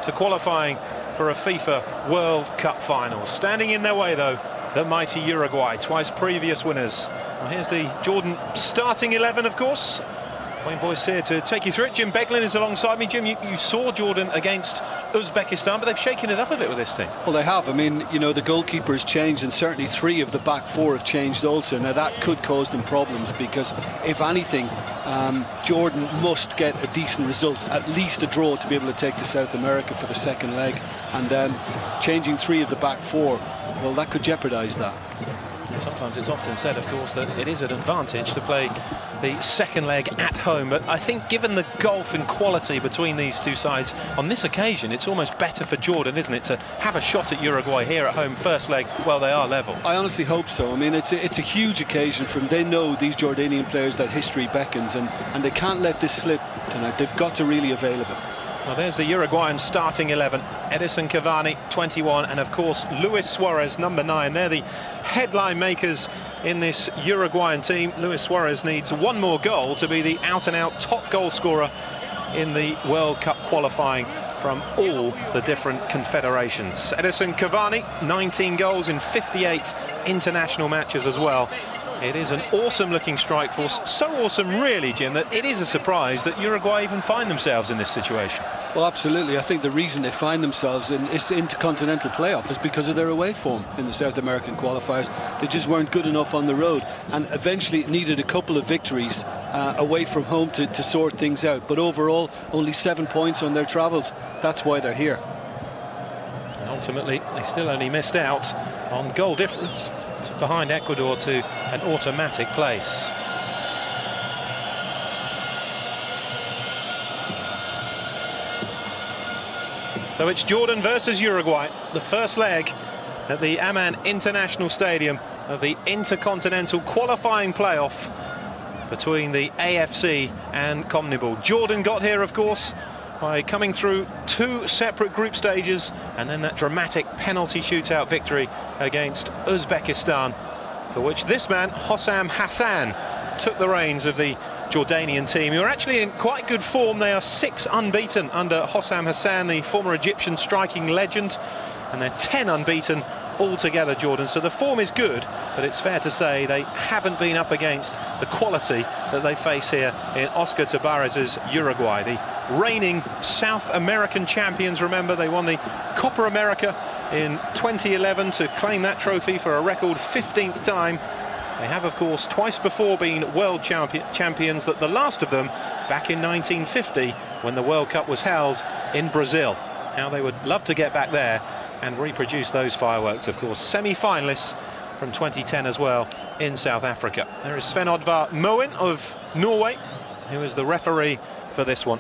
to qualifying for a FIFA World Cup final. Standing in their way, though, the mighty Uruguay, twice previous winners. Well, here's the Jordan starting 11, of course. Wayne Boyce here to take you through it. Jim Beglin is alongside me. Jim, you saw Jordan against Uzbekistan, but they've shaken it up a bit with this team. Well, they have. I mean, you know, the goalkeeper has changed, and certainly 3 of the back 4 have changed also. Now, that could cause them problems because, if anything, Jordan must get a decent result, at least a draw, to be able to take to South America for the second leg. And then changing 3 of the back 4, well, that could jeopardise that. Sometimes it's often said, of course, that it is an advantage to play the second leg at home, but I think given the gulf in quality between these two sides, on this occasion it's almost better for Jordan, isn't it, to have a shot at Uruguay here at home first leg while they are level. I honestly hope so. I mean, it's a huge occasion for them. They know, these Jordanian players, that history beckons, and they can't let this slip tonight. They've got to really avail of it. Well, there's the Uruguayan starting 11. Edison Cavani, 21, and of course Luis Suarez, number 9. They're the headline makers in this Uruguayan team. Luis Suarez needs 1 more goal to be the out-and-out top goal scorer in the World Cup qualifying from all the different confederations. Edison Cavani, 19 goals in 58 international matches as well. It is an awesome-looking strike force. So awesome, really, Jim, that it is a surprise that Uruguay even find themselves in this situation. Well, absolutely. I think the reason they find themselves in this intercontinental playoff is because of their away form in the South American qualifiers. They just weren't good enough on the road, and eventually it needed a couple of victories away from home to sort things out. But overall, only 7 points on their travels. That's why they're here. And ultimately, they still only missed out on goal difference behind Ecuador to an automatic place. So it's Jordan versus Uruguay, the first leg at the Amman International Stadium of the Intercontinental Qualifying Playoff between the AFC and CONMEBOL. Jordan got here, of course, by coming through 2 separate group stages and then that dramatic penalty shootout victory against Uzbekistan, for which this man, Hossam Hassan, took the reins of the Jordanian team, who are actually in quite good form. They are 6 unbeaten under Hossam Hassan, the former Egyptian striking legend, and they're 10 unbeaten altogether, Jordan. So the form is good, but it's fair to say they haven't been up against the quality that they face here in Oscar Tabarez's Uruguay. The reigning South American champions, remember, they won the Copa America in 2011 to claim that trophy for a record 15th time. They have, of course, twice before been world champions, that the last of them back in 1950 when the World Cup was held in Brazil. Now they would love to get back there and reproduce those fireworks, of course. Semi-finalists from 2010 as well in South Africa. There is Sven Oddvar Moen of Norway, who is the referee for this one.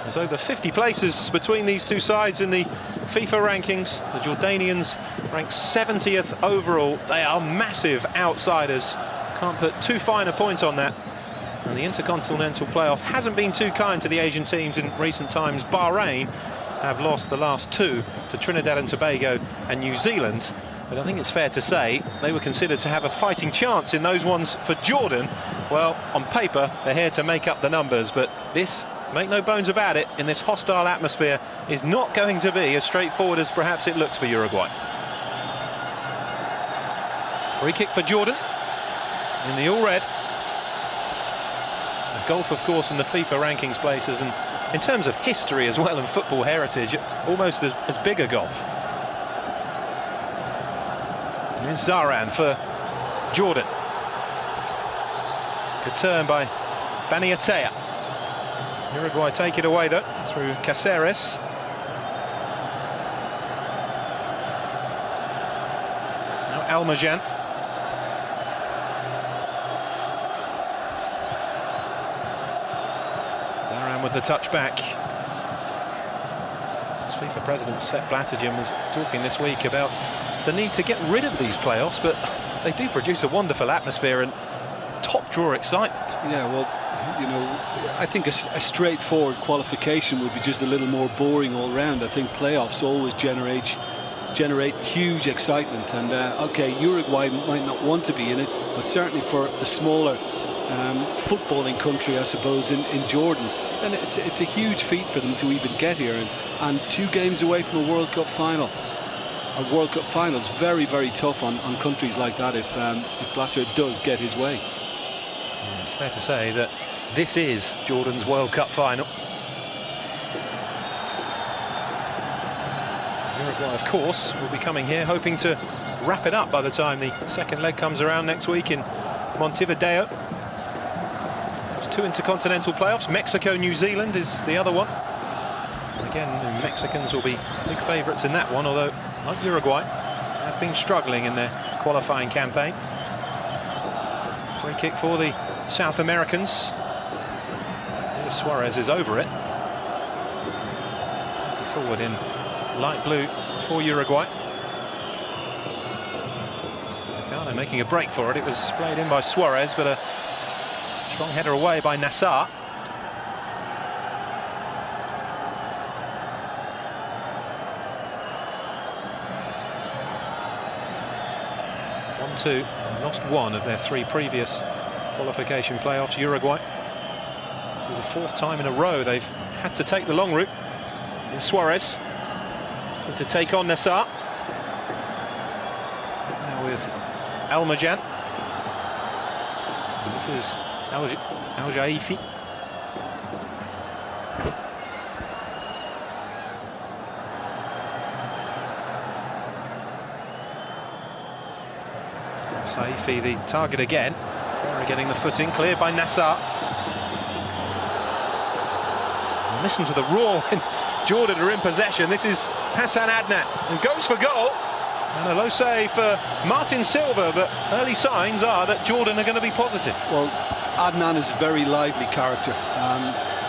There's over 50 places between these two sides in the FIFA rankings. The Jordanians ranked 70th overall. They are massive outsiders. Can't put too fine a point on that. And the Intercontinental Playoff hasn't been too kind to the Asian teams in recent times. Bahrain have lost the last 2 to Trinidad and Tobago and New Zealand. But I think it's fair to say they were considered to have a fighting chance in those ones for Jordan. Well, on paper, they're here to make up the numbers, but this, make no bones about it, in this hostile atmosphere, is not going to be as straightforward as perhaps it looks for Uruguay. Free kick for Jordan in the all-red. Golf, of course, in the FIFA rankings places, and in terms of history as well and football heritage, almost as big a golf. And it's Zaran for Jordan. Good turn by Baniatea. Uruguay take it away, though, through Caceres. Now Almajan. Zaran with the touchback. As FIFA President Sepp Blatter, Jim, was talking this week about the need to get rid of these playoffs, but they do produce a wonderful atmosphere and top draw excitement. Yeah, well, you know, I think a straightforward qualification would be just a little more boring all round. I think playoffs always generate huge excitement, and okay, Uruguay might not want to be in it, but certainly for the smaller footballing country, I suppose, in Jordan, then it's a huge feat for them to even get here, and 2 games away from a World Cup final. A World Cup final is very, very tough on countries like that if Blatter does get his way. Yeah, it's fair to say that this is Jordan's World Cup final. Uruguay, of course, will be coming here hoping to wrap it up by the time the second leg comes around next week in Montevideo. There's 2 intercontinental playoffs. Mexico, New Zealand is the other one. Again, the Mexicans will be big favourites in that one, although, like Uruguay, have been struggling in their qualifying campaign. Free kick for the South Americans. Suarez is over it. Forward in light blue for Uruguay. They're making a break for it. It was played in by Suarez, but a strong header away by Nassar. Lost 1 of their 3 previous qualification playoffs, Uruguay. This is the 4th time in a row they've had to take the long route. And Suarez to take on Nassar. Now with Almajan. This is Al-Jaifi. Saifi the target again. They're getting the footing, cleared by Nassar. And listen to the roar when Jordan are in possession. This is Hassan Adnan, and goes for goal. And a low save for Martin Silva, but early signs are that Jordan are going to be positive. Well, Adnan is a very lively character.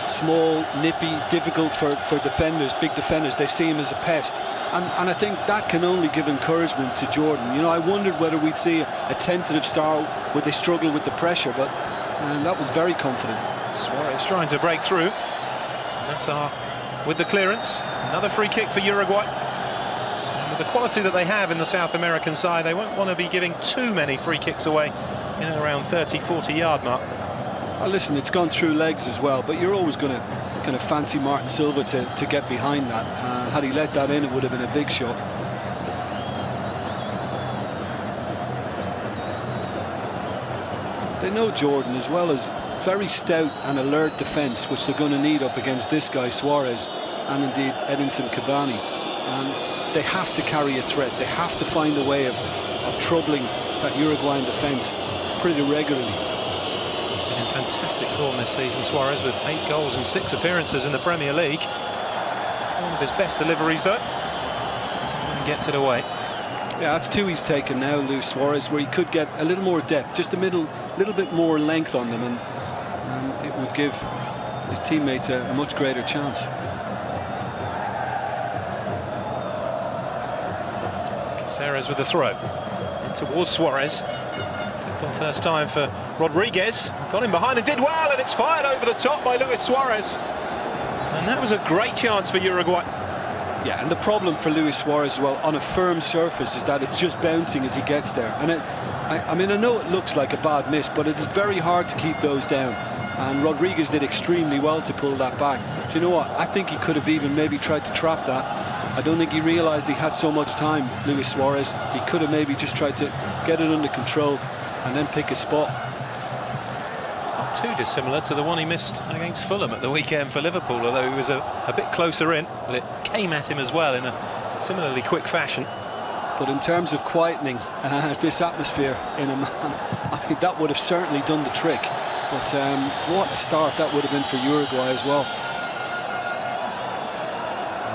Small, nippy, difficult for defenders, big defenders. They see him as a pest. And I think that can only give encouragement to Jordan. You know, I wondered whether we'd see a tentative start, would they struggle with the pressure, but that was very confident. Suarez trying to break through. Nassar with the clearance. Another free kick for Uruguay. And with the quality that they have in the South American side, they won't want to be giving too many free kicks away in and around 30-40 yard mark. Well, listen, it's gone through legs as well, but you're always going to kind of fancy Martin Silva to get behind that. Had he let that in, it would have been a big shot. They know Jordan, as well as very stout and alert defence, which they're going to need up against this guy Suarez and indeed Edinson Cavani. They have to carry a threat. They have to find a way of troubling that Uruguayan defence pretty regularly. In fantastic form this season, Suarez, with 8 goals and 6 appearances in the Premier League. One of his best deliveries, though, and gets it away. Yeah, that's 2 he's taken now, Luis Suarez, where he could get a little more depth, just a little bit more length on them, and it would give his teammates a much greater chance. Caceres with the throw in towards Suarez. On first time for Rodriguez, got him behind and did well, and it's fired over the top by Luis Suarez, and that was a great chance for Uruguay. Yeah, and the problem for Luis Suarez as well on a firm surface is that it's just bouncing as he gets there, and I mean, I know it looks like a bad miss, but it is very hard to keep those down, and Rodriguez did extremely well to pull that back. Do you know what, I think he could have even maybe tried to trap that. I don't think he realised he had so much time, Luis Suarez. He could have maybe just tried to get it under control and then pick a spot. Not too dissimilar to the one he missed against Fulham at the weekend for Liverpool, although he was a bit closer in, but it came at him as well in a similarly quick fashion. But in terms of quietening this atmosphere in a man, I mean, that would have certainly done the trick. But what a start that would have been for Uruguay as well.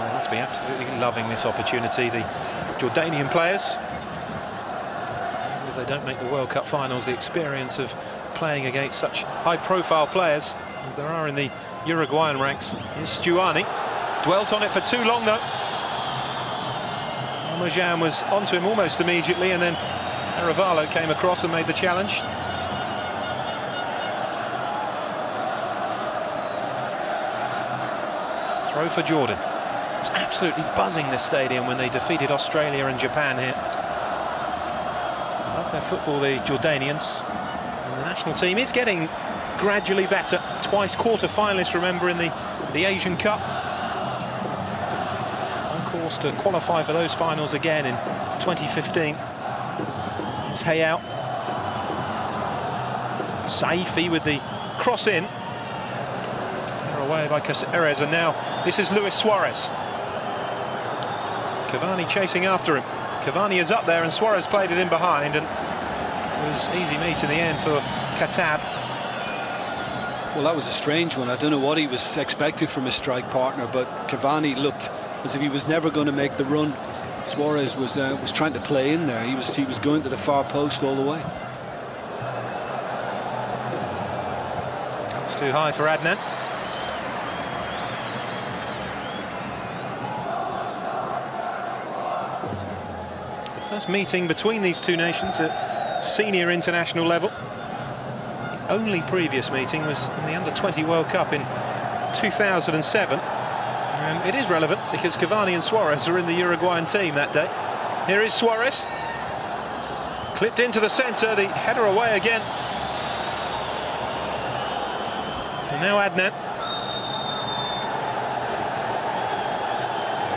They must be absolutely loving this opportunity, the Jordanian players. If they don't make the World Cup finals, the experience of playing against such high-profile players as there are in the Uruguayan ranks. Here's Stuani, dwelt on it for too long though. Almajan was onto him almost immediately, and then Arevalo came across and made the challenge. Throw for Jordan. It was absolutely buzzing this stadium when they defeated Australia and Japan here. Love their football, the Jordanians. And the national team is getting gradually better. Twice quarter-finalists, remember, in the Asian Cup. On course to qualify for those finals again in 2015. It's Hayao. Saifi with the cross in. They're away by Caceres, and now this is Luis Suarez. Cavani chasing after him. Cavani is up there and Suarez played it in behind, and it was easy meat in the end for Katab. Well, that was a strange one. I don't know what he was expecting from his strike partner, but Cavani looked as if he was never going to make the run. Suarez was trying to play in there. He was going to the far post all the way. It's too high for Adnan. It's the first meeting between these two nations at senior international level. The only previous meeting was in the Under-20 World Cup in 2007. And it is relevant because Cavani and Suarez are in the Uruguayan team that day. Here is Suarez. Clipped into the centre, the header away again. And now Adnan.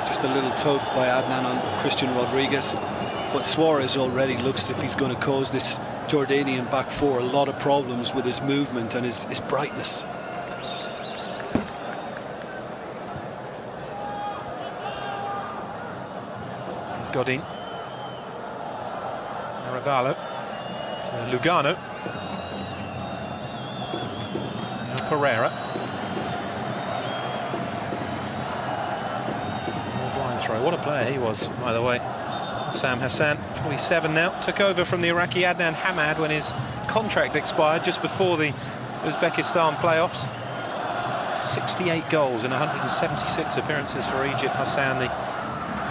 Just a little tug by Adnan on Christian Rodriguez. But Suarez already looks as if he's going to cause this Jordanian back four a lot of problems with his movement and his brightness. Godin. Arevalo to Lugano. Now Pereira. Blind throw. What a player he was, by the way. Sam Hassan, 47 now, took over from the Iraqi Adnan Hamad when his contract expired just before the Uzbekistan playoffs. 68 goals in 176 appearances for Egypt. Hassan, the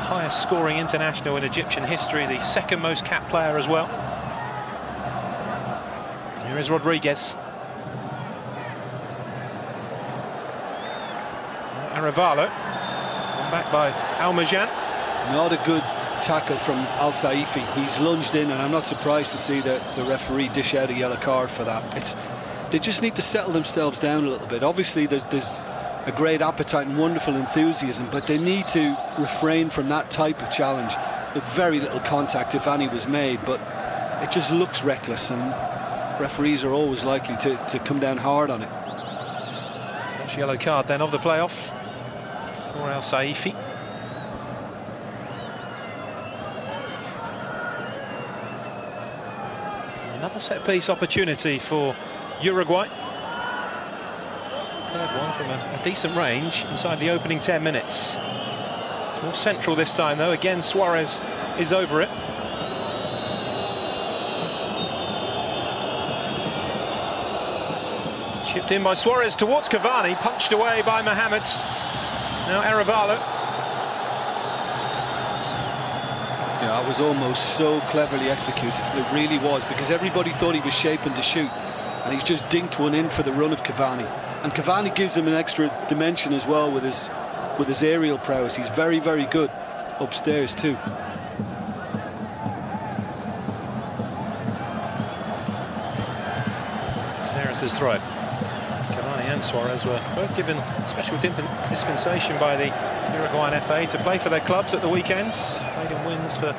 highest scoring international in Egyptian history, the second most capped player as well. Here is Rodriguez. Arevalo, back by Almajan. Not a good tackle from Al Saifi. He's lunged in, and I'm not surprised to see the referee dish out a yellow card for that. They just need to settle themselves down a little bit. Obviously there's a great appetite and wonderful enthusiasm, but they need to refrain from that type of challenge. Look, very little contact, if any, was made, but it just looks reckless, and referees are always likely to come down hard on it. First yellow card then of the playoff for Al Saifi. Another set-piece opportunity for Uruguay. Third one from a decent range inside the opening 10 minutes. It's more central this time, though. Again, Suarez is over it. Chipped in by Suarez towards Cavani, punched away by Mohamed. Now Arevalo. Yeah, that was almost so cleverly executed. It really was, because everybody thought he was shaping to shoot, and he's just dinked one in for the run of Cavani. And Cavani gives him an extra dimension as well with his aerial prowess. He's very, very good upstairs too. Caceres' throw. Cavani and Suarez were both given special dispensation by the Uruguayan FA to play for their clubs at the weekends. Played in wins for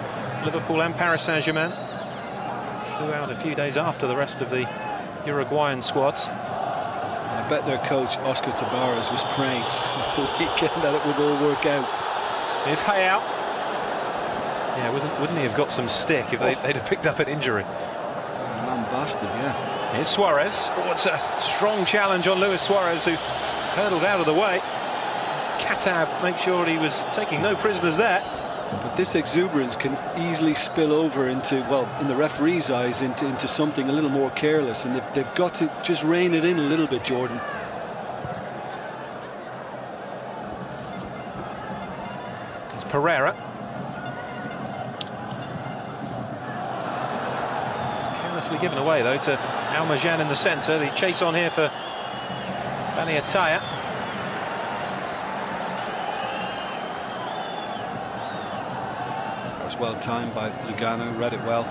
Liverpool and Paris Saint-Germain. Flew out a few days after the rest of the Uruguayan squads. I bet their coach, Oscar Tabarez, was praying the weekend that it would all work out. Here's Hayao. Yeah, wouldn't he have got some stick if they'd have picked up an injury? Man bastard, yeah. Here's Suarez. Oh, it's a strong challenge on Luis Suarez, who hurdled out of the way. Katab make sure he was taking no prisoners there. But this exuberance can easily spill over into, well, in the referee's eyes, into something a little more careless, and they've got to just rein it in a little bit, Jordan. It's Pereira. It's carelessly given away, though, to Almajan in the centre. The chase on here for Bani Ataya. Well timed by Lugano, read it well.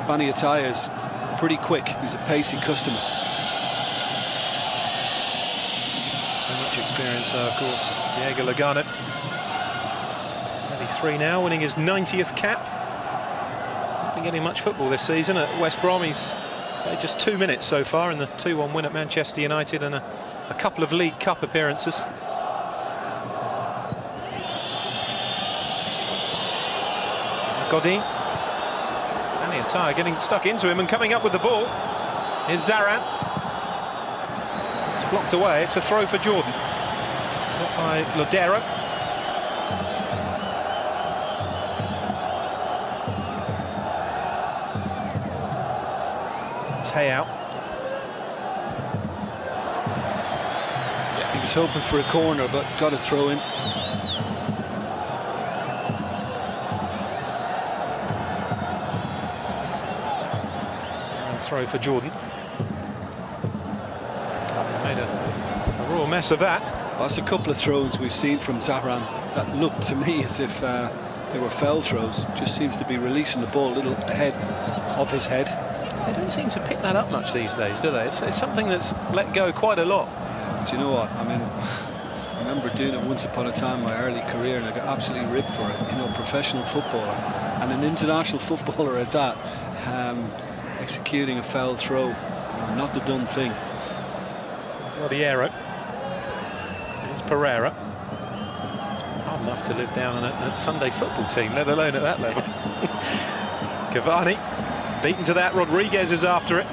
Bani Ataya's pretty quick. He's a pacey customer. Much experience though, of course, Diego Lugano. 33 now, winning his 90th cap. Not been getting much football this season at West Brom. He's played just 2 minutes so far in the 2-1 win at Manchester United and a couple of League Cup appearances. Godin. And the entire getting stuck into him and coming up with the ball is Zaran. It's blocked away, it's a throw for Jordan. Got by Lodero. It's Hayal. He was hoping for a corner, but got a throw in. Throw for Jordan. Made a raw mess of that. Well, that's a couple of throws we've seen from Zahran that looked to me as if they were foul throws. Just seems to be releasing the ball a little ahead of his head. They don't seem to pick that up much these days, do they? It's something that's let go quite a lot. Yeah, do you know what? I mean, I remember doing it once upon a time in my early career, and I got absolutely ripped for it. You know, professional footballer and an international footballer at that. Executing a foul throw, not the done thing. It's Lodiero. It's Pereira. Hard enough to live down on a Sunday football team, let alone at that level. Cavani beaten to that. Rodriguez is after it.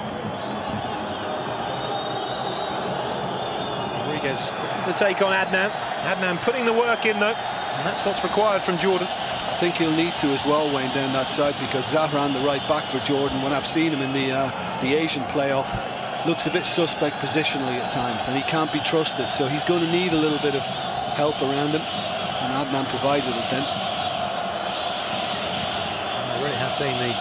Rodriguez to take on Adnan. Adnan putting the work in though, and that's what's required from Jordan. I think he'll need to as well, Wayne, down that side, because Zahran, the right back for Jordan, when I've seen him in the Asian playoff, looks a bit suspect positionally at times, and he can't be trusted, so he's going to need a little bit of help around him, and Adnan provided it then. They really have been the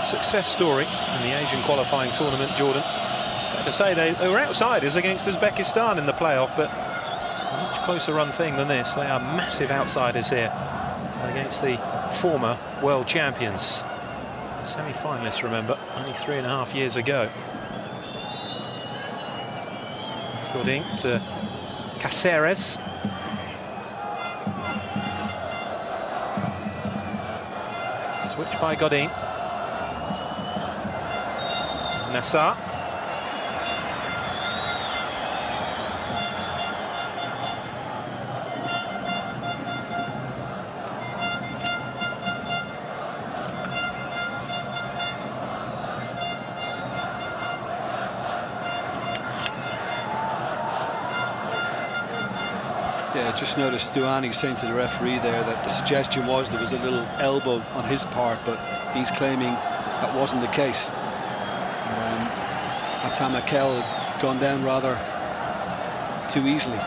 success story in the Asian qualifying tournament, Jordan. It's fair to say they were outsiders against Uzbekistan in the playoff, but a much closer run thing than this. They are massive outsiders here against the former world champions. Semi-finalists, remember, only 3.5 years ago. It's Godin to Caceres. Switch by Godin. Nassar. Yeah, just noticed Stuani saying to the referee there that the suggestion was there was a little elbow on his part, but he's claiming that wasn't the case. Atamakel had gone down rather too easily.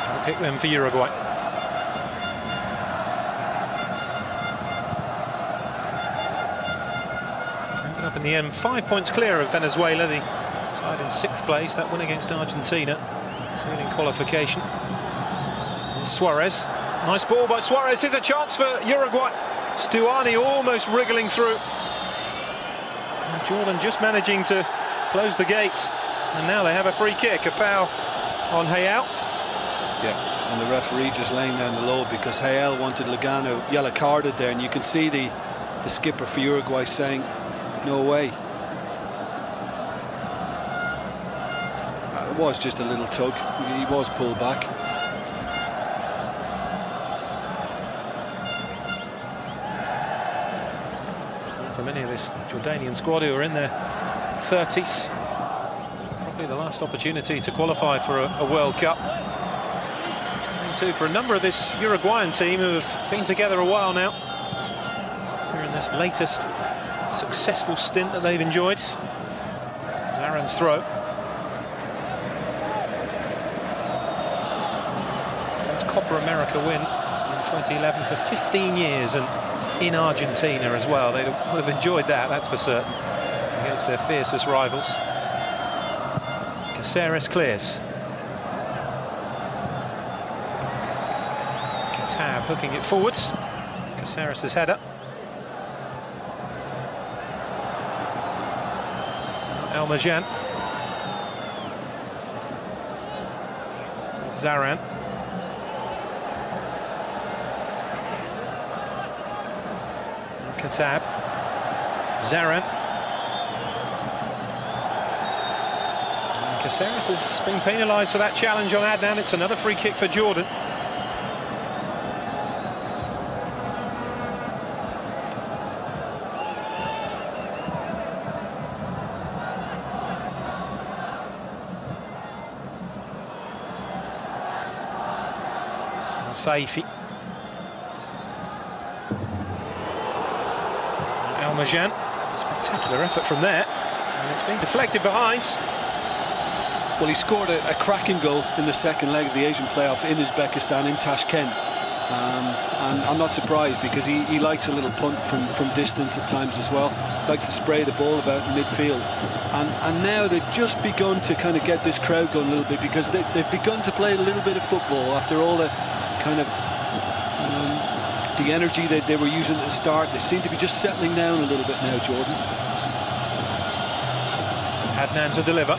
I'll pick them for Uruguay. Up in the end, 5 points clear of Venezuela, the side in 6th place. That win against Argentina, sealing qualification. Suarez, nice ball by Suarez. Here's a chance for Uruguay. Stuani almost wriggling through. And Jordan just managing to close the gates. And now they have a free kick, a foul on Hayal. Yeah, and the referee just laying down the law because Hayal wanted Lugano yellow carded there, and you can see the skipper for Uruguay saying, no way. It was just a little tug. He was pulled back. For many of this Jordanian squad who are in their 30s, probably the last opportunity to qualify for a World Cup. Same too for a number of this Uruguayan team who have been together a while now. Here in this latest successful stint that they've enjoyed. Zaran's throw. First Copa America win in 2011 for 15 years, and in Argentina as well. They would have enjoyed that, that's for certain, against their fiercest rivals. Caceres clears. Katab hooking it forwards. Caceres' header. Almajan. Zaran. Katab. Zaran. And Caceres has been penalised for that challenge on Adnan. It's another free kick for Jordan. Saifi. Almajan. Spectacular effort from there. And it's been deflected behind. Well, he scored a cracking goal in the second leg of the Asian playoff in Uzbekistan, in Tashkent. And I'm not surprised, because he likes a little punt from distance at times as well. Likes to spray the ball about in midfield. And now they've just begun to kind of get this crowd going a little bit, because they've begun to play a little bit of football after all the kind of the energy that they were using at the start. They seem to be just settling down a little bit now, Jordan. Adnan to deliver.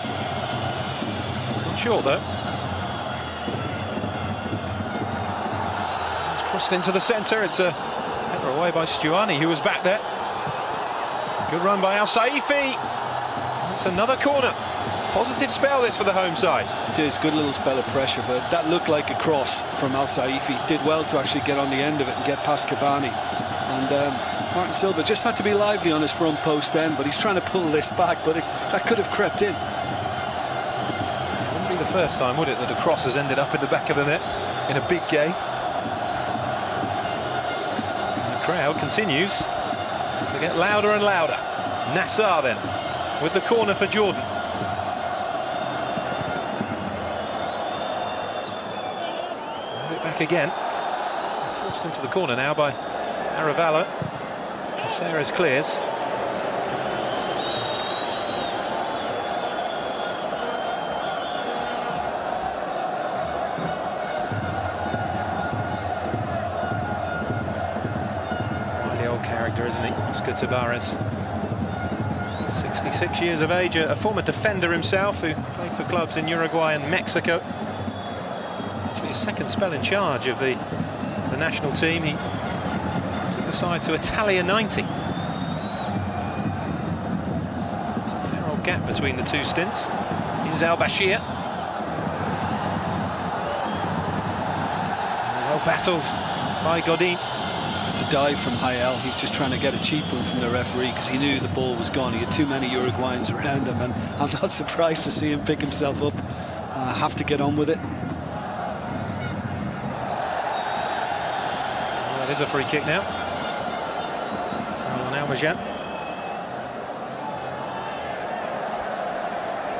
It's gone short though. It's crossed into the centre. It's a header away by Stuani, who was back there. Good run by Al Saifi. It's another corner. Positive spell this for the home side. It is, good little spell of pressure, but that looked like a cross from Al Saifi. Did well to actually get on the end of it and get past Cavani. And Martin Silva just had to be lively on his front post then, but he's trying to pull this back, but that could have crept in. It wouldn't be the first time, would it, that a cross has ended up in the back of the net in a big game. And the crowd continues to get louder and louder. Nassar then, with the corner for Jordan. Back again, forced into the corner now by Aravallo. Caceres clears. Wily old character, isn't he? Oscar Tabarez. 66 years of age, a former defender himself, who played for clubs in Uruguay and Mexico. His second spell in charge of the national team. He took the side to Italia 90. There's a fair old gap between the two stints. Here's Al-Bashir. Well battled by Godin. It's a dive from Hayel. He's just trying to get a cheap one from the referee, because he knew the ball was gone. He had too many Uruguayans around him, and I'm not surprised to see him pick himself up. Have to get on with it. It is a free kick now. From Almajan.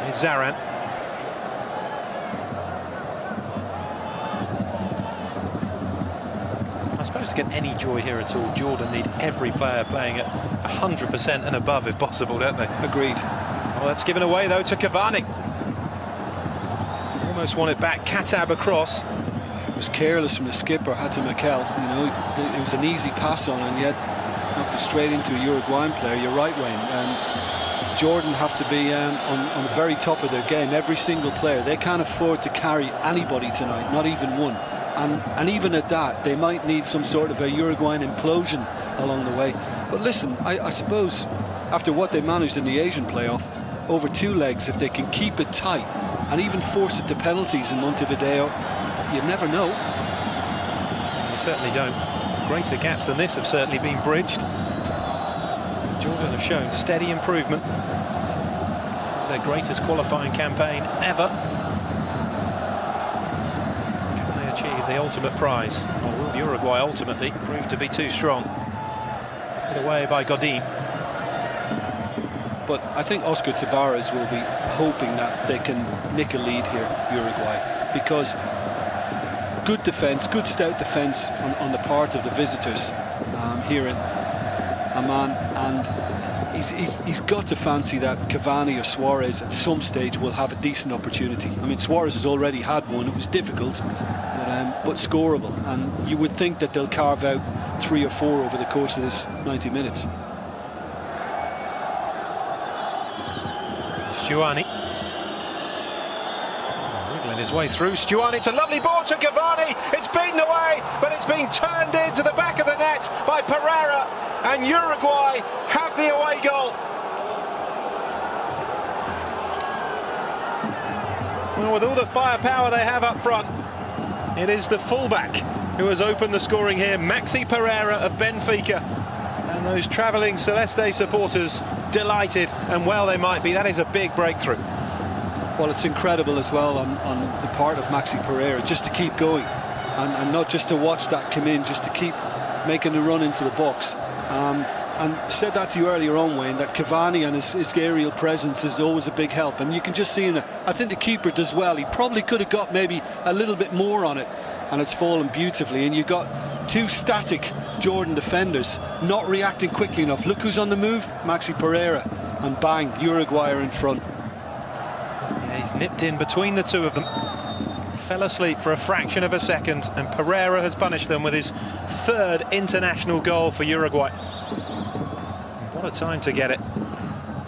Here's Zaran. I suppose to get any joy here at all, Jordan need every player playing at 100% and above if possible, don't they? Agreed. Well, that's given away though to Cavani. Almost won it back. Katab across. It was careless from the skipper, Hatem Mikel. You know, it was an easy pass on, and yet knocked it straight into a Uruguayan player. You're right, Wayne. Jordan have to be on the very top of their game. Every single player. They can't afford to carry anybody tonight, not even one. And even at that, they might need some sort of a Uruguayan implosion along the way. But listen, I suppose after what they managed in the Asian playoff, over two legs, if they can keep it tight and even force it to penalties in Montevideo, you never know. You certainly don't. Greater gaps than this have certainly been bridged. Jordan have shown steady improvement. This is their greatest qualifying campaign ever. Can they achieve the ultimate prize? Or will Uruguay ultimately prove to be too strong? Put away by Godin. But I think Oscar Tabarez will be hoping that they can nick a lead here, Uruguay, because good defence, good stout defence on the part of the visitors here in Amman, and he's got to fancy that Cavani or Suarez at some stage will have a decent opportunity. I mean, Suarez has already had one. It was difficult, but scoreable, and you would think that they'll carve out 3 or 4 over the course of this 90 minutes. Stuani. Wiggling his way through. Stuani, it's a lovely ball to Cavani. It's beaten away, but it's been turned into the back of the net by Pereira, and Uruguay have the away goal. Well, with all the firepower they have up front, it is the fullback who has opened the scoring here, Maxi Pereira of Benfica. And those travelling Celeste supporters delighted, and well they might be. That is a big breakthrough. Well, it's incredible as well on the part of Maxi Pereira, just to keep going and not just to watch that come in, just to keep making the run into the box. And said that to you earlier on, Wayne, that Cavani and his aerial presence is always a big help, and you can just see in it, I think the keeper does well. He probably could have got maybe a little bit more on it, and it's fallen beautifully. And you've got two static Jordan defenders not reacting quickly enough. Look who's on the move, Maxi Pereira, and bang, Uruguay are in front. Yeah, he's nipped in between the two of them, fell asleep for a fraction of a second, and Pereira has punished them with his third international goal for Uruguay. What a time to get it.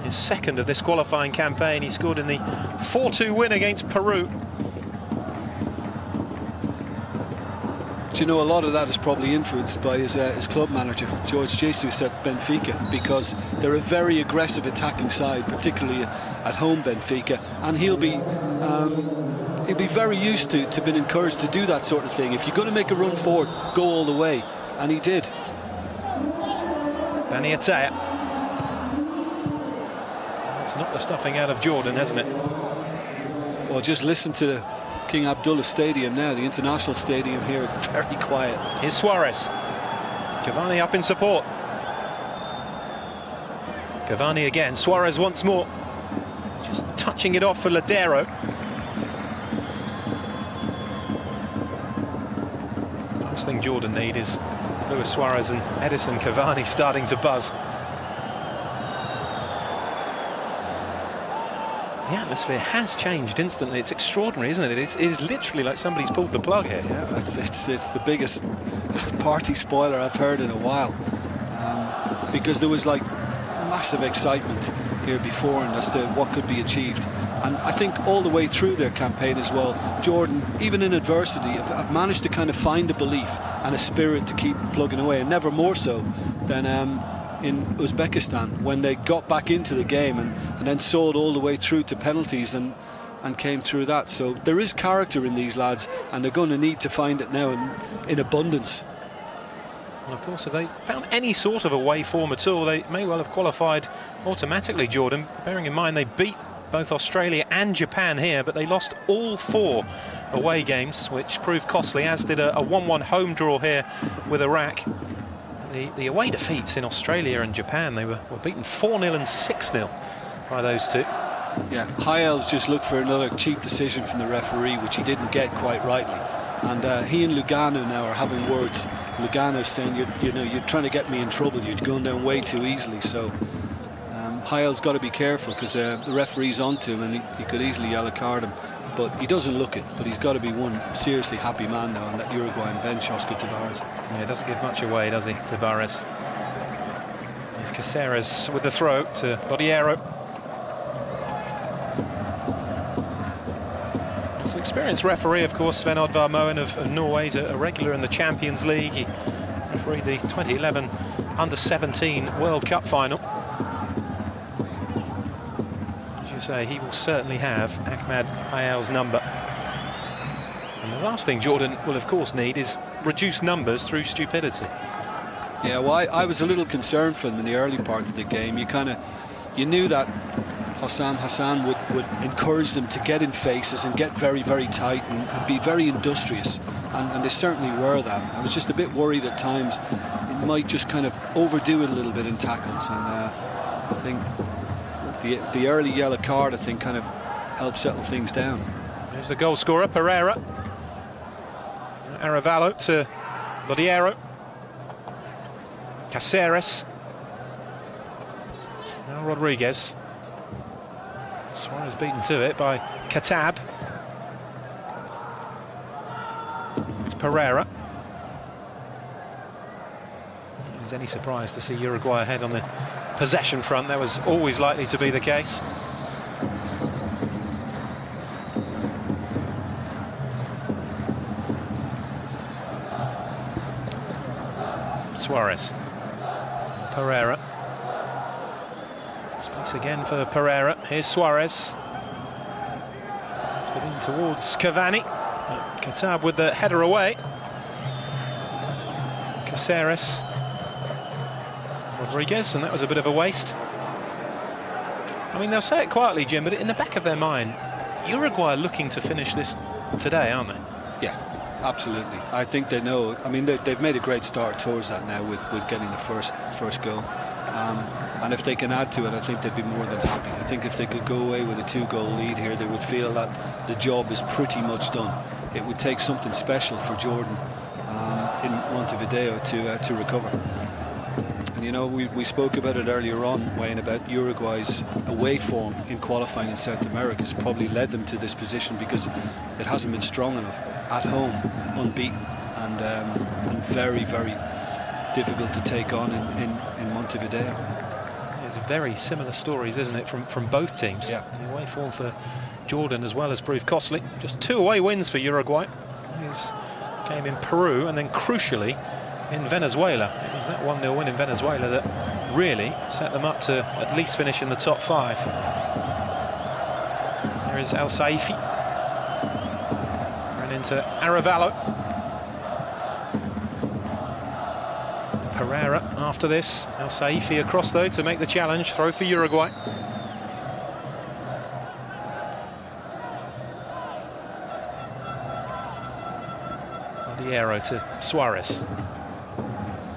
His second of this qualifying campaign. He scored in the 4-2 win against Peru. Do you know, a lot of that is probably influenced by his club manager, Jorge Jesus at Benfica, because they're a very aggressive attacking side, particularly at home, Benfica, and he'll be very used to being encouraged to do that sort of thing. If you're going to make a run forward, go all the way, and he did. Baniatea. It's not the stuffing out of Jordan, hasn't it? Well, just listen to King Abdullah Stadium now, the international stadium here. It's very quiet. Here's Suarez. Cavani up in support. Cavani again. Suarez once more. Just touching it off for Ladero. Last thing Jordan need is Luis Suarez and Edison Cavani starting to buzz. The atmosphere has changed instantly. It's extraordinary, isn't it? It is literally like somebody's pulled the plug here. Yeah, it's the biggest party spoiler I've heard in a while, because there was like massive excitement here before and as to what could be achieved. And I think all the way through their campaign as well, Jordan, even in adversity, have managed to kind of find a belief and a spirit to keep plugging away, and never more so than in Uzbekistan, when they got back into the game and then saw it all the way through to penalties and came through that. So there is character in these lads, and they're going to need to find it now in abundance. And of course, if they found any sort of away form at all, they may well have qualified automatically, Jordan, bearing in mind they beat both Australia and Japan here, but they lost all 4 away games, which proved costly, as did a 1-1 home draw here with Iraq. The away defeats in Australia and Japan, they were beaten 4-0 and 6-0 by those two. Yeah, Hayels just looked for another cheap decision from the referee, which he didn't get quite rightly. And he and Lugano now are having words. Lugano's saying, you're trying to get me in trouble, you're going down way too easily. So Hayels got to be careful, because the referee's onto him, and he could easily yellow card him. But he doesn't look it, but he's got to be one seriously happy man now on that Uruguayan bench, Oscar Tavares. Yeah, doesn't give much away, does he, Tavares? Here's Caceres with the throw to Lodiero. It's an experienced referee, of course. Sven Oddvar Moen of Norway, a regular in the Champions League. He refereed the 2011 Under-17 World Cup final. Say he will certainly have Ahmad Hayel's number, and the last thing Jordan will of course need is reduced numbers through stupidity. Yeah, well, I was a little concerned for them in the early part of the game. You knew that Hassan would encourage them to get in faces and get very, very tight and be very industrious, and they certainly were that. I was just a bit worried at times it might just kind of overdo it a little bit in tackles, and I think the early yellow card, I think, kind of helped settle things down. There's the goal scorer, Pereira. Aravallo to Lodiero. Caceres. Now Rodriguez. Suarez beaten to it by Katab. It's Pereira. Is any surprise to see Uruguay ahead on the possession front? That was always likely to be the case. Suarez. Pereira. Space again for Pereira. Here's Suarez. Lifted in towards Cavani. Katab with the header away. Caceres. Rodriguez, and that was a bit of a waste. I mean, they'll say it quietly, Jim, but in the back of their mind, Uruguay are looking to finish this today, aren't they? Yeah, absolutely. I think they know. I mean, they've made a great start towards that now with getting the first goal. And if they can add to it, I think they'd be more than happy. I think if they could go away with a 2-goal lead here, they would feel that the job is pretty much done. It would take something special for Jordan in Montevideo to recover. And you know, we spoke about it earlier on, Wayne, about Uruguay's away form in qualifying in South America has probably led them to this position because it hasn't been strong enough. At home, unbeaten, and very, very difficult to take on in Montevideo. It's very similar stories, isn't it, from both teams? Yeah. The away form for Jordan as well has proved costly. Just 2 away wins for Uruguay. His game in Peru and then crucially in Venezuela. It was that 1-0 win in Venezuela that really set them up to at least finish in the top 5. There is El Saifi. Ran into Arevalo. Pereira after this. El Saifi across though to make the challenge. Throw for Uruguay. Arrow to Suarez.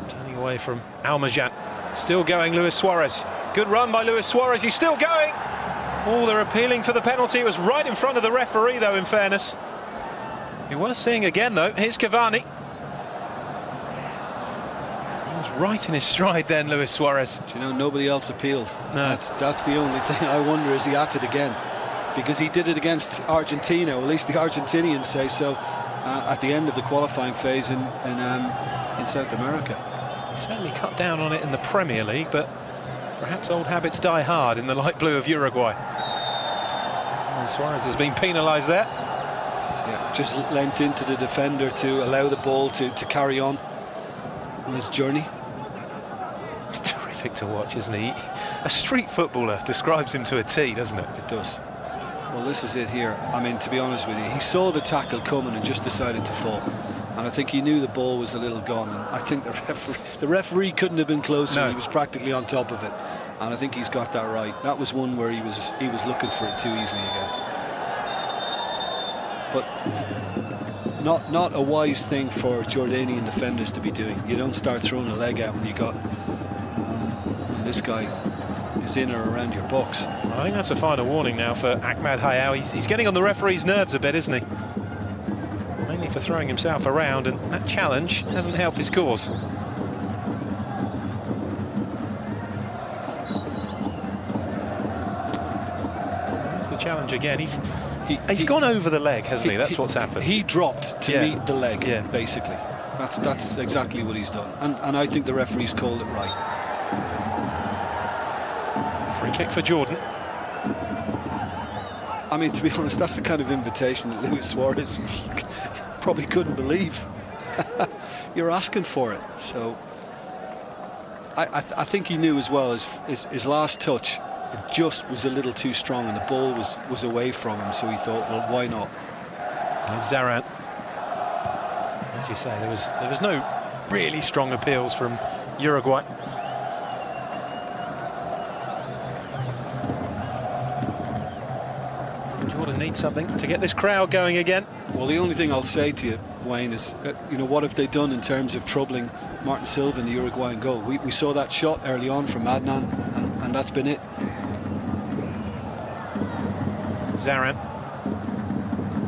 Turning away from Almajat. Still going, Luis Suarez. Good run by Luis Suarez. He's still going. Oh, they're appealing for the penalty. It was right in front of the referee, though, in fairness. It was seeing again, though. Here's Cavani. He was right in his stride then, Luis Suarez. Do you know, nobody else appealed. No. That's the only thing. I wonder, is he at it again? Because he did it against Argentina, or at least the Argentinians say so. At the end of the qualifying phase in South America. He certainly cut down on it in the Premier League, but perhaps old habits die hard in the light blue of Uruguay. And Suarez has been penalised there. Yeah, just lent into the defender to allow the ball to carry on his journey. It's terrific to watch, isn't he? A street footballer describes him to a T, doesn't it? It does. Well, this is it here. I mean, to be honest with you, he saw the tackle coming and just decided to fall. And I think he knew the ball was a little gone. And I think the referee couldn't have been closer. No. He was practically on top of it. And I think he's got that right. That was one where he was looking for it too easily again. But not a wise thing for Jordanian defenders to be doing. You don't start throwing a leg out when you got when this guy is in or around your box. I think that's a final warning now for Ahmad Hayao. He's getting on the referee's nerves a bit, isn't he? Mainly for throwing himself around, and that challenge hasn't helped his cause. There's the challenge again. He's gone over the leg, hasn't he? That's what's happened. He dropped to meet the leg, yeah. Basically. That's exactly what he's done. And I think the referee's called it right. Free kick for Jordan. I mean, to be honest, that's the kind of invitation that Luis Suarez probably couldn't believe. You're asking for it. So I think he knew as well as his last touch, it just was a little too strong and the ball was away from him, so he thought, well, why not? And Zaran, as you say, there was no really strong appeals from Uruguay. Jordan needs something to get this crowd going again. Well, the only thing I'll say to you, Wayne, is you know, what have they done in terms of troubling Martin Silva in the Uruguayan goal? We saw that shot early on from Adnan, and that's been it. Zaran,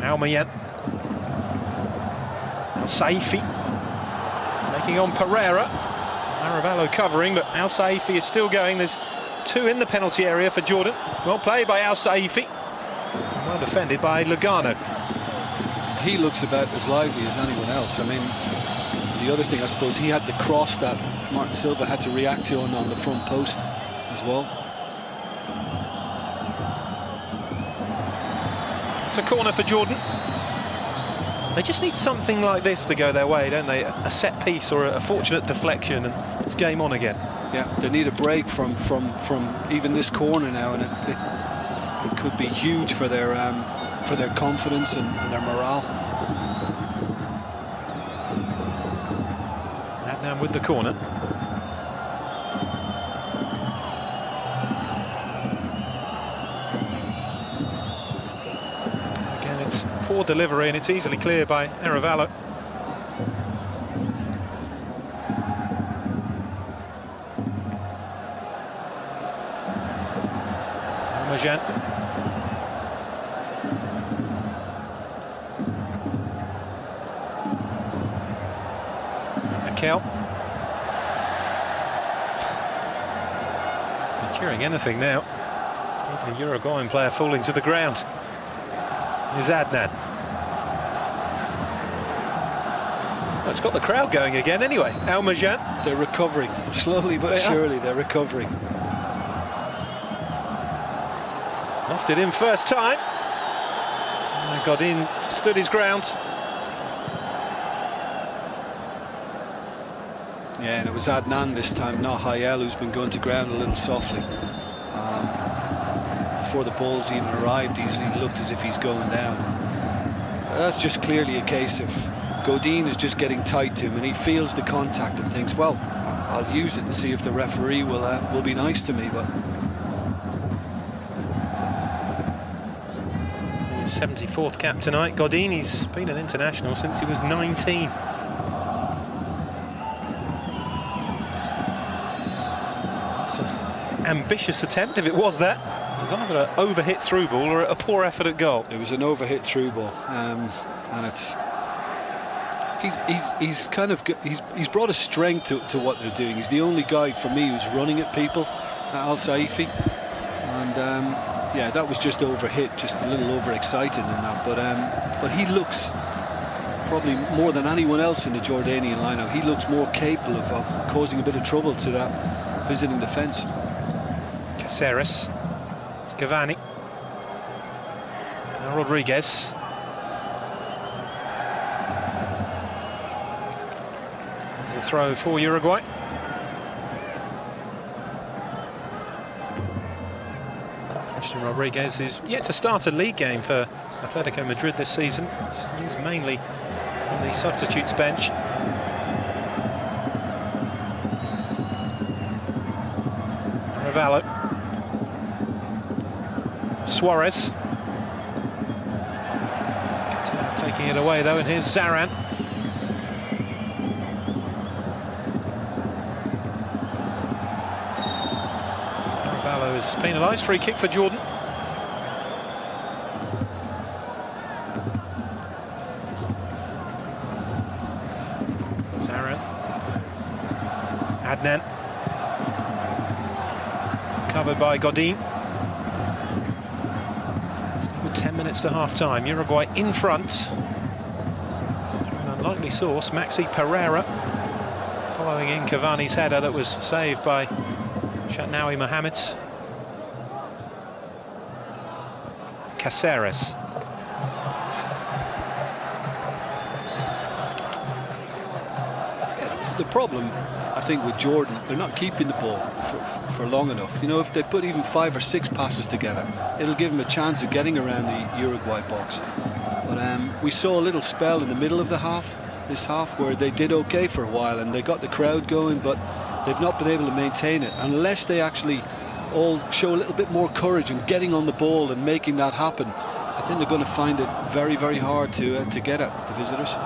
Almayan, Al Saifi taking on Pereira. Arevalo covering, but Al Saifi is still going. There's 2 in the penalty area for Jordan. Well played by Al Saifi. Well defended by Lugano. He looks about as lively as anyone else. I mean, the other thing, I suppose, he had the cross that Martin Silva had to react to on the front post as well. It's a corner for Jordan. They just need something like this to go their way, don't they? A set piece or a fortunate deflection, and it's game on again. Yeah, they need a break from even this corner now, and it could be huge for their confidence and their morale. Adnan with the corner. Again, it's poor delivery, and it's easily cleared by Aravallo. Majan. Akel. Not cheering anything now. The Uruguayan player falling to the ground is Adnan. Well, it's got the crowd going again anyway. Majan. They're recovering, slowly but surely they're recovering. Lofted in first time. Got in, stood his ground. Yeah, and it was Adnan this time, not Hayel, who's been going to ground a little softly. Before the ball's even arrived, he looked as if he's going down. That's just clearly a case of Godin is just getting tight to him, and he feels the contact and thinks, well, I'll use it to see if the referee will be nice to me. But 74th cap tonight. Godini's been an international since he was 19. It's an ambitious attempt, if it was that. It was either an overhit through ball or a poor effort at goal. It was an overhit through ball, and it's he's kind of he's brought a strength to what they're doing. He's the only guy for me who's running at people, Al Saifi, and yeah, that was just overhit, just a little overexcited in that. But he looks probably more than anyone else in the Jordanian lineup. He looks more capable of causing a bit of trouble to that visiting defence. Caceres, Scavani, now Rodriguez. There's a throw for Uruguay. Rodriguez, who's yet to start a league game for Atletico Madrid this season. He's mainly on the substitutes bench. Ravallo. Suarez. Taking it away though, and here's Zaran. Ravallo is penalised. Free kick for Jordan. Adnan. Covered by Godin. 10 minutes to half-time. Uruguay in front. An unlikely source, Maxi Pereira. Following in Cavani's header that was saved by Shatnawi Mohammed. Caceres. The problem, I think, with Jordan, they're not keeping the ball for long enough. You know, if they put even 5 or 6 passes together, it'll give them a chance of getting around the Uruguay box. But we saw a little spell in the middle of the this half, where they did okay for a while and they got the crowd going, but they've not been able to maintain it unless they actually all show a little bit more courage in getting on the ball and making that happen. I think they're going to find it very, very hard to get at the visitors.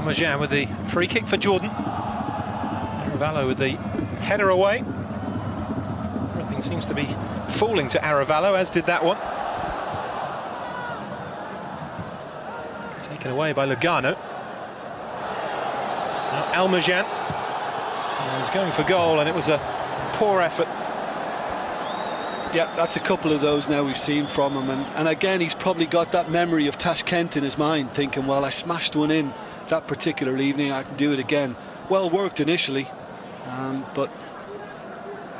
Majan with the free kick for Jordan. Aravallo with the header away. Everything seems to be falling to Aravallo, as did that one. Taken away by Lugano. Now Majan. He was going for goal, and it was a poor effort. Yeah, that's a couple of those now we've seen from him, and again he's probably got that memory of Tashkent in his mind, thinking, well, I smashed one in that particular evening, I can do it again. Well worked initially, but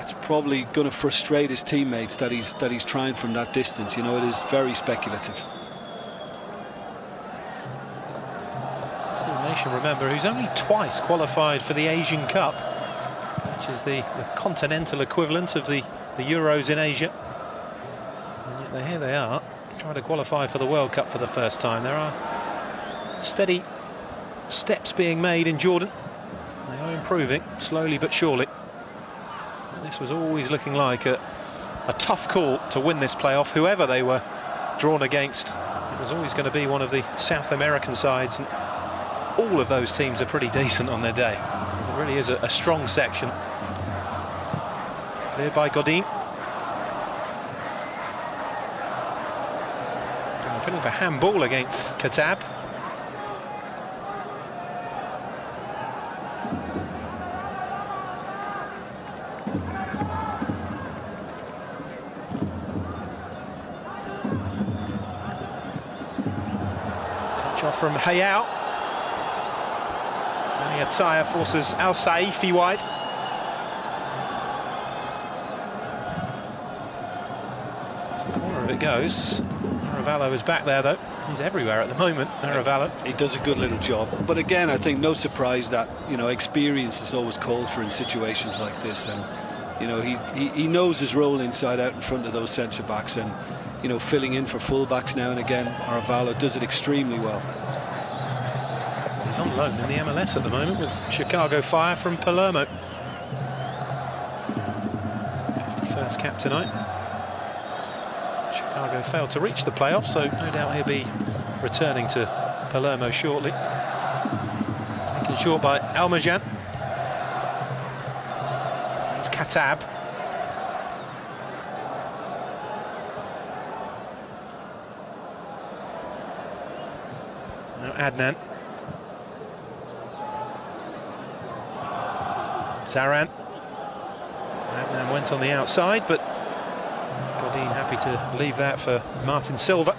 it's probably going to frustrate his teammates that he's trying from that distance. You know, it is very speculative. This is a nation, remember, who's only twice qualified for the Asian Cup, which is the continental equivalent of the Euros in Asia. And yet here they are, trying to qualify for the World Cup for the first time. There are steady steps being made in Jordan. They are improving, slowly but surely. And this was always looking like a tough call to win this playoff, whoever they were drawn against. It was always going to be one of the South American sides, and all of those teams are pretty decent on their day. It really is a strong section. Cleared by Godin. Putting for handball against Katab. Touch off from Hayao. And Ataya forces Al Saifi wide. Corner of it goes. Naravallo is back there though. He's everywhere at the moment, Naravallo. He does a good little job. But again, I think no surprise that, you know, experience is always called for in situations like this. And, you know, he knows his role inside out in front of those centre backs, and, you know, filling in for full-backs now and again. Naravallo does it extremely well. He's on loan in the MLS at the moment with Chicago Fire from Palermo. 51st cap tonight. Chicago failed to reach the playoffs, so no doubt he'll be returning to Palermo shortly. Taken short by Almajan. It's Katab. Now Adnan. Zaran. Adnan went on the outside, but Godin happy to leave that for Martin Silva.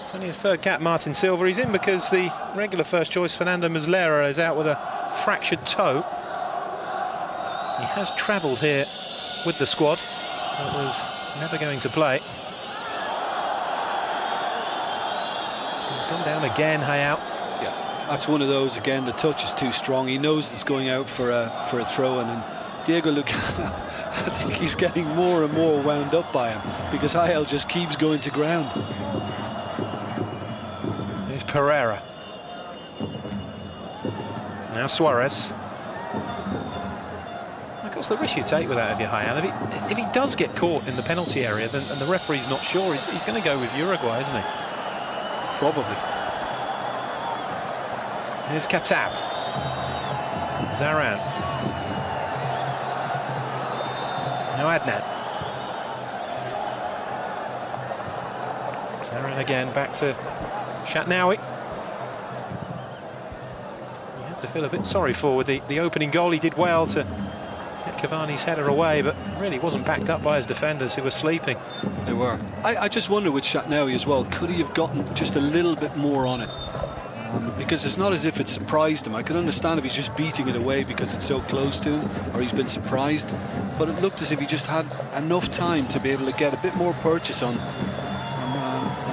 It's only his third cap, Martin Silva. He's in because the regular first choice, Fernando Muslera, is out with a fractured toe. He has travelled here with the squad, but was never going to play. He's gone down again, Hayao. That's one of those, again, the touch is too strong. He knows it's going out for a throw-in, and Diego Lucano, I think he's getting more and more wound up by him, because Hayao just keeps going to ground. Here's Pereira. Now Suarez. Of course, the risk you take with that of your Hayao, if he does get caught in the penalty area, then, and the referee's not sure, he's going to go with Uruguay, isn't he? Probably. Here's Katab. Zaran. Now Adnan. Zaran again, back to Shatnawi. You have to feel a bit sorry for with the opening goal. He did well to get Cavani's header away, but really wasn't backed up by his defenders, who were sleeping. They were. I just wonder with Shatnawi as well, could he have gotten just a little bit more on it? Because it's not as if it surprised him. I could understand if he's just beating it away because it's so close to him, or he's been surprised, but it looked as if he just had enough time to be able to get a bit more purchase on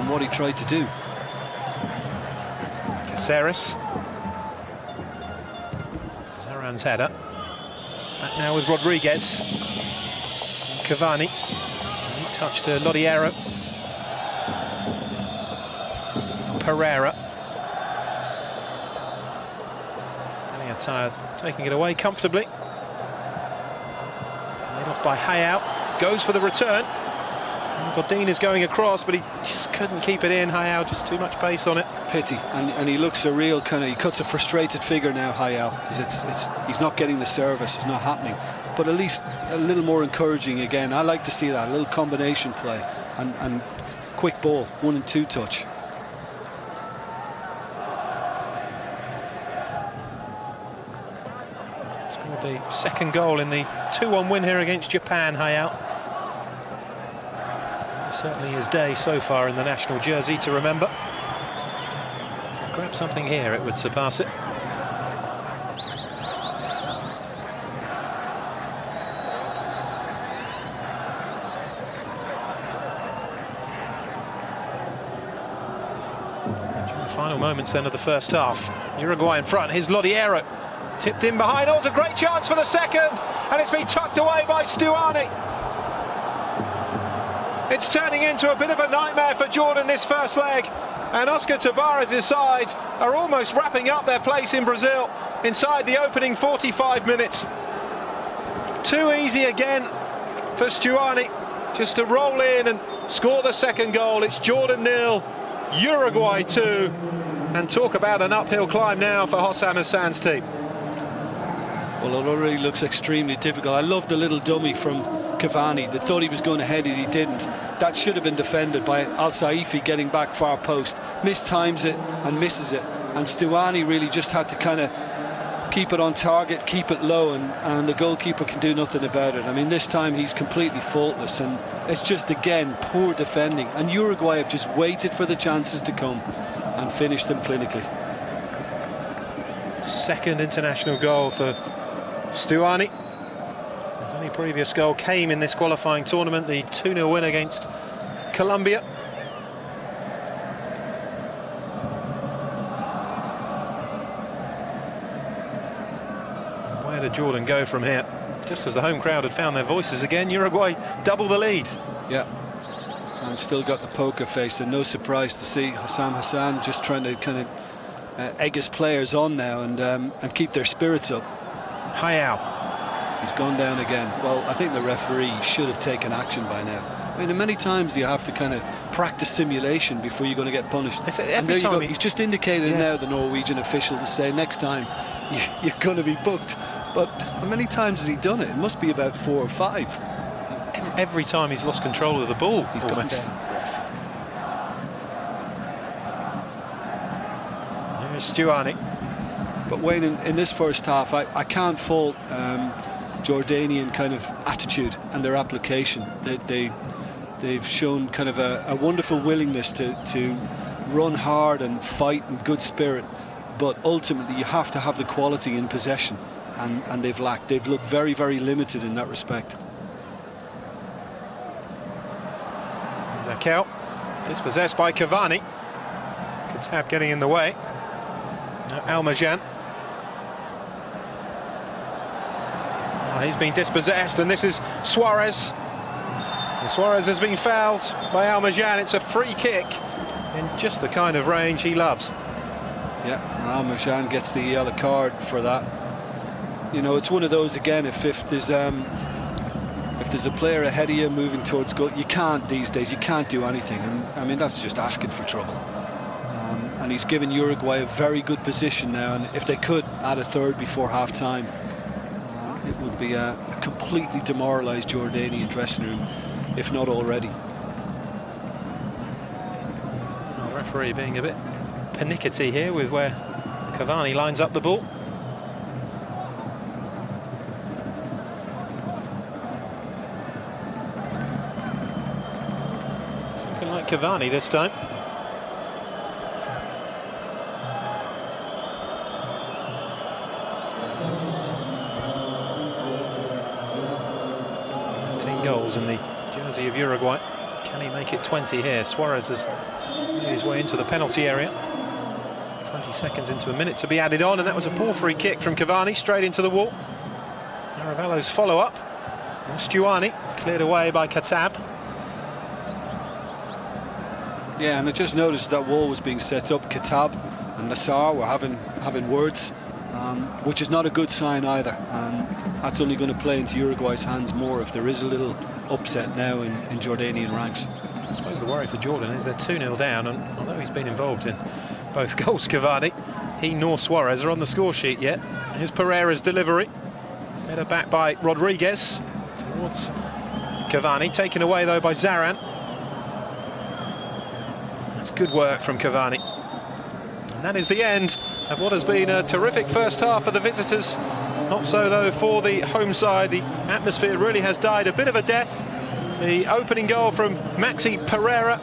what he tried to do. Caceres. Zaran's header. Back now with Rodriguez. Cavani. He touched Lodiero. Pereira. Tired, taking it away comfortably. Laid off by Hayao. Goes for the return. And Godin is going across, but he just couldn't keep it in. Hayao, just too much pace on it. Pity, and he looks a real kind of, he cuts a frustrated figure now, Hayao, because he's not getting the service, it's not happening. But at least a little more encouraging again. I like to see that, a little combination play and quick ball, 1 and 2 touch. The second goal in the 2-1 win here against Japan, Hayao. Certainly his day so far in the national jersey to remember. grab something here, it would surpass it. Final moments then of the first half. Uruguay in front. Here's Lodiero. Tipped in behind. Oh, it's a great chance for the second. And it's been tucked away by Stuani. It's turning into a bit of a nightmare for Jordan this first leg. And Oscar Tabarez' side are almost wrapping up their place in Brazil inside the opening 45 minutes. Too easy again for Stuani just to roll in and score the second goal. It's Jordan 0. Uruguay 2, and talk about an uphill climb now for Hossam Hassan's team. Well, it already looks extremely difficult. I love the little dummy from Cavani. They thought he was going to head it, he didn't. That should have been defended by Al Saifi getting back far post. Mistimes it and misses it, and Stuani really just had to kind of keep it on target, keep it low, and the goalkeeper can do nothing about it. I mean, this time he's completely faultless, and it's just, again, poor defending. And Uruguay have just waited for the chances to come and finished them clinically. Second international goal for Stuani. His only previous goal came in this qualifying tournament, the 2-0 win against Colombia. Where did Jordan go from here? Just as the home crowd had found their voices again, Uruguay double the lead. Yeah, and still got the poker face, and no surprise to see Hossam Hassan just trying to kind of egg his players on now and keep their spirits up. Hayao. He's gone down again. Well, I think the referee should have taken action by now. I mean, many times you have to kind of practice simulation before you're going to get punished. And there you go. He's just indicated now, the Norwegian official, to say next time you're going to be booked. But how many times has he done it? It must be about 4 or 5. Every time he's lost control of the ball, he's gone down. Here's Stuani. But Wayne, in this first half, I can't fault Jordanian kind of attitude and their application. They've shown kind of a wonderful willingness to run hard and fight in good spirit, but ultimately you have to have the quality in possession, and they've lacked. They've looked very, very limited in that respect. Zakel, dispossessed by Cavani. Katab getting in the way. Now Almajan. He's been dispossessed, and this is Suarez. And Suarez has been fouled by Almajan. It's a free kick in just the kind of range he loves. Yeah, Almajan gets the yellow card for that. You know, it's one of those again. If there's a player ahead of you moving towards goal, you can't these days. You can't do anything, and I mean that's just asking for trouble. And he's given Uruguay a very good position now, and if they could add a third before half-time, it would be a completely demoralised Jordanian dressing room, if not already. The referee being a bit pernickety here with where Cavani lines up the ball. Something like Cavani this time. Goals in the jersey of Uruguay. Can he make it 20 here? Suarez has made his way into the penalty area. 20 seconds into a minute to be added on, and that was a poor free kick from Cavani straight into the wall. Aravello's follow-up. Stuani cleared away by Katab. Yeah, and I just noticed that wall was being set up. Katab and Nassar were having words, which is not a good sign either. And that's only going to play into Uruguay's hands more if there is a little upset now in Jordanian ranks. I suppose the worry for Jordan is they're 2-0 down, and although he's been involved in both goals, Cavani, he nor Suarez are on the score sheet yet. Here's Pereira's delivery. Header back by Rodriguez towards Cavani, taken away though by Zaran. That's good work from Cavani. And that is the end of what has been a terrific first half for the visitors. Not so though for the home side. The atmosphere really has died a bit of a death. The opening goal from Maxi Pereira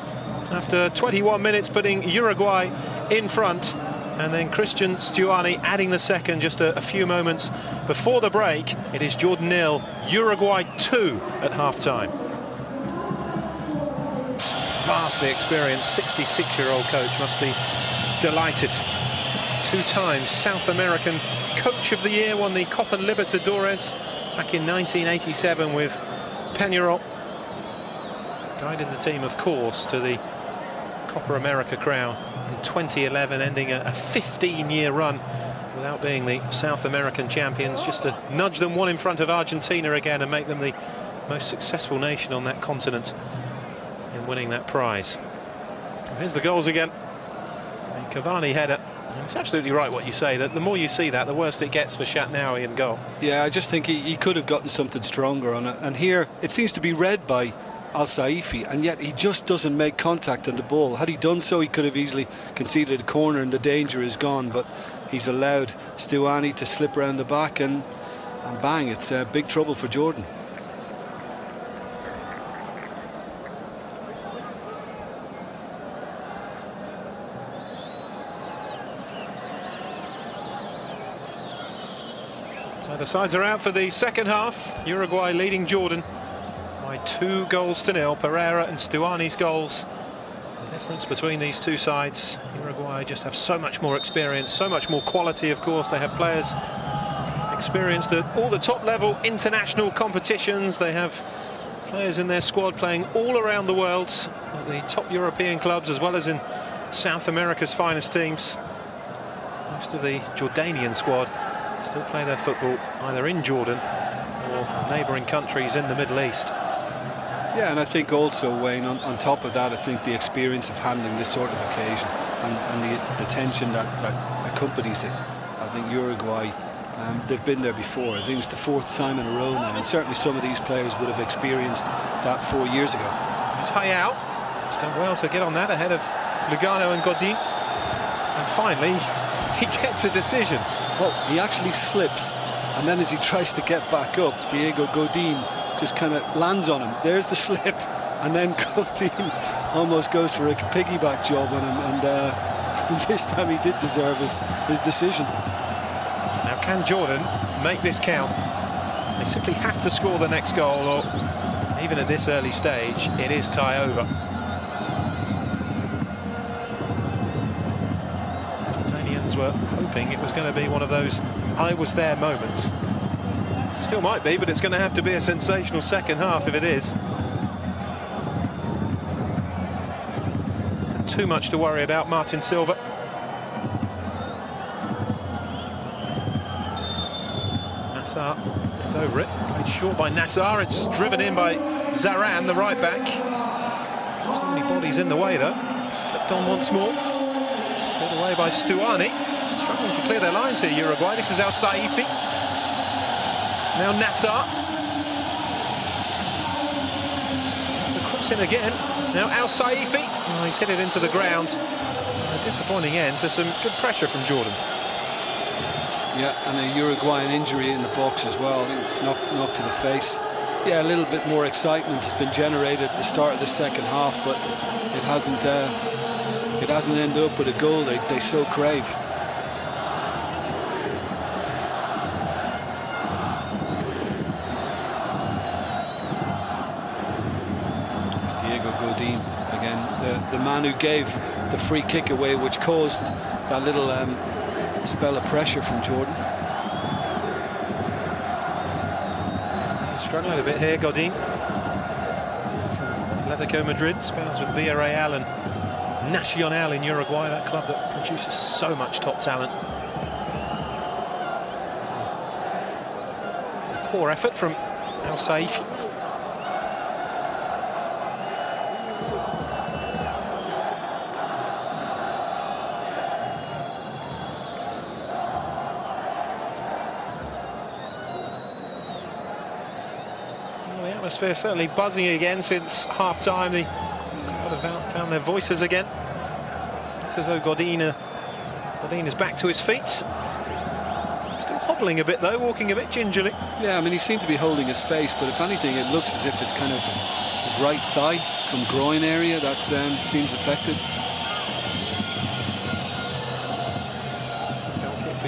after 21 minutes, putting Uruguay in front. and then Christian Stuani adding the second just a few moments before the break. It is Jordan 0, Uruguay 2 at half-time. Vastly experienced 66-year-old coach must be delighted. 2 times South American Coach of the Year, won the Copa Libertadores back in 1987 with Peñarol. Guided the team, of course, to the Copa America crown in 2011, ending a 15-year run without being the South American champions, just to nudge them one in front of Argentina again and make them the most successful nation on that continent in winning that prize. Here's the goals again. The Cavani header. And it's absolutely right what you say, that the more you see that, the worse it gets for Shatnawi in goal. Yeah, I just think he could have gotten something stronger on it. And here, it seems to be read by Al-Saifi, and yet he just doesn't make contact on the ball. Had he done so, he could have easily conceded a corner and the danger is gone, but he's allowed Stuani to slip around the back, and bang, it's big trouble for Jordan. So the sides are out for the second half. Uruguay leading Jordan by 2-0. Pereira and Stuani's goals. The difference between these two sides, Uruguay just have so much more experience, so much more quality, of course. They have players experienced at all the top level international competitions. They have players in their squad playing all around the world at the top European clubs as well as in South America's finest teams. Most of the Jordanian squad still play their football either in Jordan or neighbouring countries in the Middle East. Yeah, and I think also, Wayne, on top of that, I think the experience of handling this sort of occasion and the tension that accompanies it. I think Uruguay, they've been there before. I think it's the 4th time in a row now, and certainly some of these players would have experienced that 4 years ago. It's Hayao. He's done well to get on that ahead of Lugano and Godin. And finally, he gets a decision. Well, he actually slips, and then as he tries to get back up, Diego Godin just kind of lands on him. There's the slip, and then Godin almost goes for a piggyback job on him, and this time he did deserve his decision. Now, can Jordan make this count? They simply have to score the next goal, or even at this early stage, it is tie over. Jordanians were hoping it was going to be one of those I was there moments. Still might be, but it's going to have to be a sensational second half if it is. It's too much to worry about, Martin Silva. Nassar is over it. Played short by Nassar. It's driven in by Zaran, the right back. Too many bodies in the way, though. Flipped on once more. Pulled away by Stuani. Struggling to clear their lines here, Uruguay. This is Al-Saifi. Now Nassar. It's the cross in again. Now Al-Saifi. Oh, he's hit it into the ground. A disappointing end to some good pressure from Jordan. Yeah, and a Uruguayan injury in the box as well. Knocked to the face. Yeah, a little bit more excitement has been generated at the start of the second half, but it hasn't ended up with a goal they so crave. Diego Godin again, the man who gave the free kick away, which caused that little spell of pressure from Jordan. He's struggling a bit here, Godin from Atletico Madrid, spells with Villarreal and Nacional in Uruguay, that club that produces so much top talent. Poor effort from Al-Saifi. Atmosphere certainly buzzing again since half-time. They found their voices again. It's as though Godin is back to his feet. Still hobbling a bit though, walking a bit gingerly. Yeah, I mean, he seemed to be holding his face, but if anything, it looks as if it's kind of his right thigh from groin area that seems affected.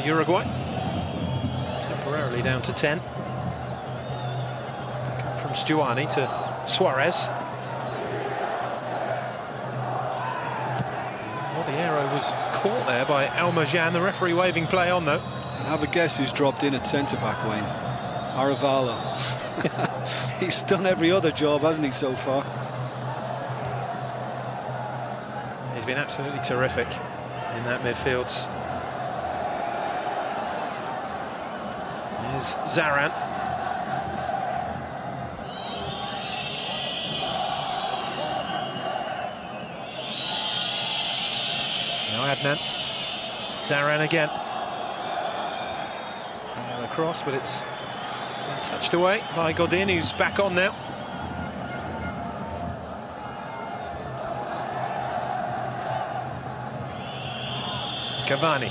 Uruguay. Temporarily down to 10. From Stuani to Suarez. Odiero was caught there by Almajan, the referee waving play on though. And have a guess who's dropped in at centre-back, Wayne? Aravalo. He's done every other job, hasn't he, so far? He's been absolutely terrific in that midfield. Here's Zaran. Now Adnan. Zaran again. Across, but it's been touched away by Godin, who's back on now. Cavani.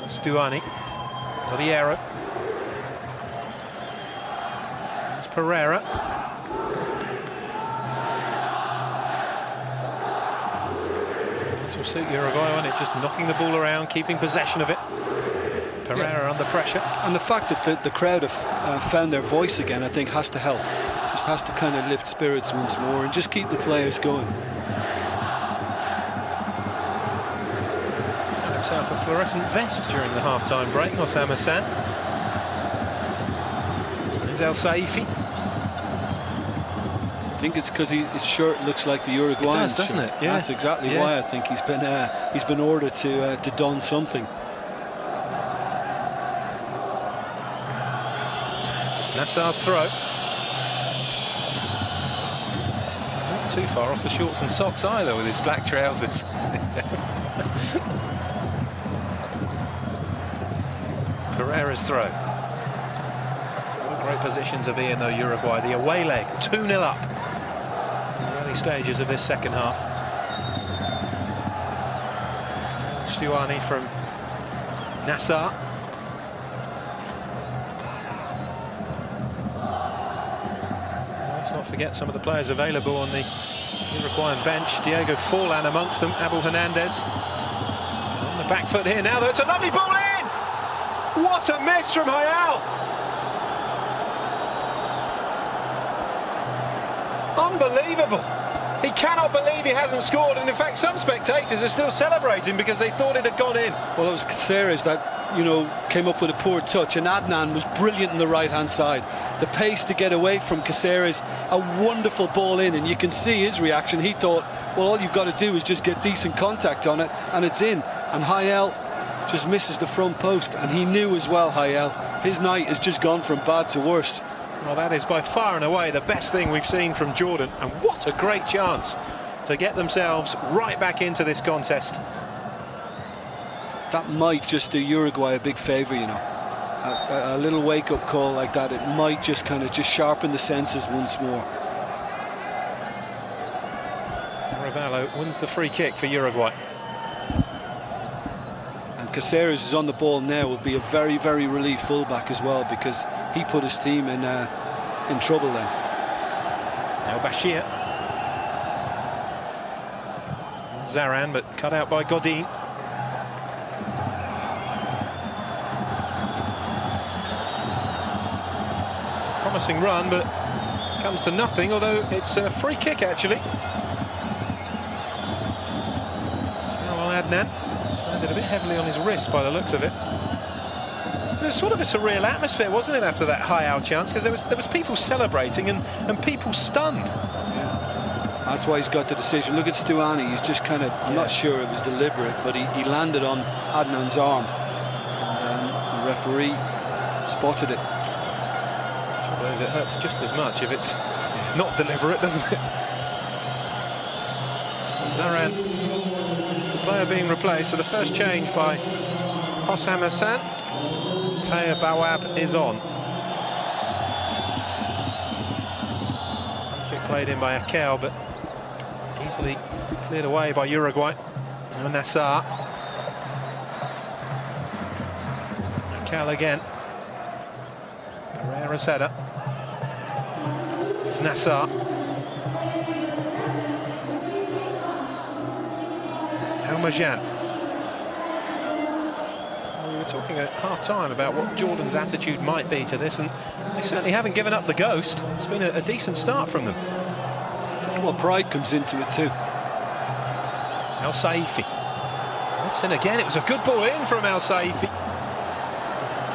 Stuani. Odiero. There's Pereira. This will suit Uruguay, won't it? Just knocking the ball around, keeping possession of it. Pereira under pressure. And the fact that the crowd have found their voice again, I think, has to help. Just has to kind of lift spirits once more and just keep the players going. He's got himself a fluorescent vest during the half-time break, Osama Hassan. There's El Saifi. I think it's because his shirt looks like the Uruguayan. It does, doesn't it? Yeah. That's exactly why I think he's been ordered to don something. Nassar's throw. He's not too far off the shorts and socks either with his black trousers. Pereira's throw. What a great position to be in though, Uruguay. The away leg, 2-0 up in the early stages of this second half. Stuani from Nassar. Let's not forget some of the players available on the Uruguayan bench. Diego Forlan amongst them, Abel Hernandez. On the back foot here now, though, it's a lovely ball in! What a miss from Hayal! Unbelievable! He cannot believe he hasn't scored, and in fact some spectators are still celebrating because they thought it had gone in. Well, it was Caceres that, you know, came up with a poor touch, and Adnan was brilliant on the right-hand side. The pace to get away from Caceres, a wonderful ball in, and you can see his reaction. He thought, well, all you've got to do is just get decent contact on it, and it's in. And Hayal just misses the front post, and he knew as well, Hayal, his night has just gone from bad to worse. Well, that is by far and away the best thing we've seen from Jordan, and what a great chance to get themselves right back into this contest. That might just do Uruguay a big favour, you know. A little wake-up call like that, it might just kind of just sharpen the senses once more. Ravallo wins the free kick for Uruguay. And Caceres is on the ball now, will be a very, very relieved fullback as well, because he put his team in trouble then. Now Bashir. Zaran, but cut out by Godin. Promising run, but comes to nothing, although it's a free kick actually. Well, Adnan landed a bit heavily on his wrist by the looks of it. It was sort of a surreal atmosphere, wasn't it, after that Hayal chance, because there was people celebrating and people stunned. Yeah. That's why he's got the decision. Look at Stuani, he's just kind of, I'm not sure it was deliberate, but he landed on Adnan's arm, and the referee spotted it. It hurts just as much if it's not deliberate, doesn't it? Zaran is the player being replaced, so the first change by Osama Hassan. Taya Bawab is on. Something played in by Akel, but easily cleared away by Uruguay. Now Nassar. Akel again. Pereira's header. It's Nassar. Almajan. talking at half-time about what Jordan's attitude might be to this, and they certainly haven't given up the ghost. It's been a decent start from them. Well, pride comes into it too. Al Saifi lifts in again. It was a good ball in from Al Saifi.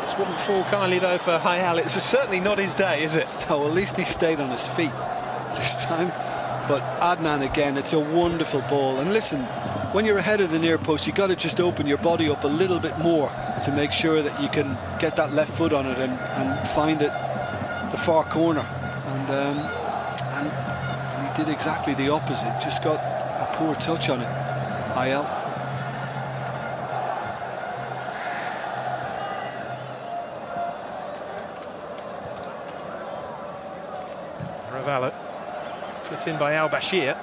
This wouldn't fall kindly though for Hayal. It's certainly not his day, is it? No, at least he stayed on his feet this time. But Adnan again, it's a wonderful ball. And listen, when you're ahead of the near post, you've got to just open your body up a little bit more to make sure that you can get that left foot on it and find it the far corner. And he did exactly the opposite, just got a poor touch on it. Hayal. Ravallo, flit in by Al-Bashir.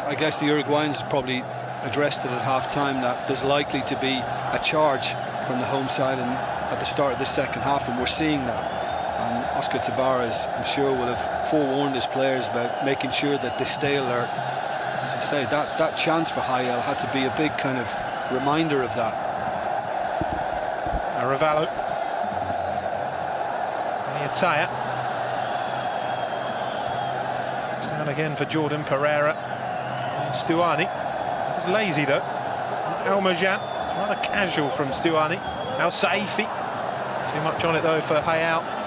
I guess the Uruguayans probably addressed it at half-time that there's likely to be a charge from the home side and at the start of the second half, and we're seeing that. And Oscar Tabarez, I'm sure, will have forewarned his players about making sure that they stay alert. As I say, that chance for Hayal had to be a big kind of reminder of that. Ravallo. Ataya. It's down again for Jordan. Pereira. Stuani. It was lazy though. Al-Majan. It's rather casual from Stuani. Al Saifi. Too much on it though for Hayal.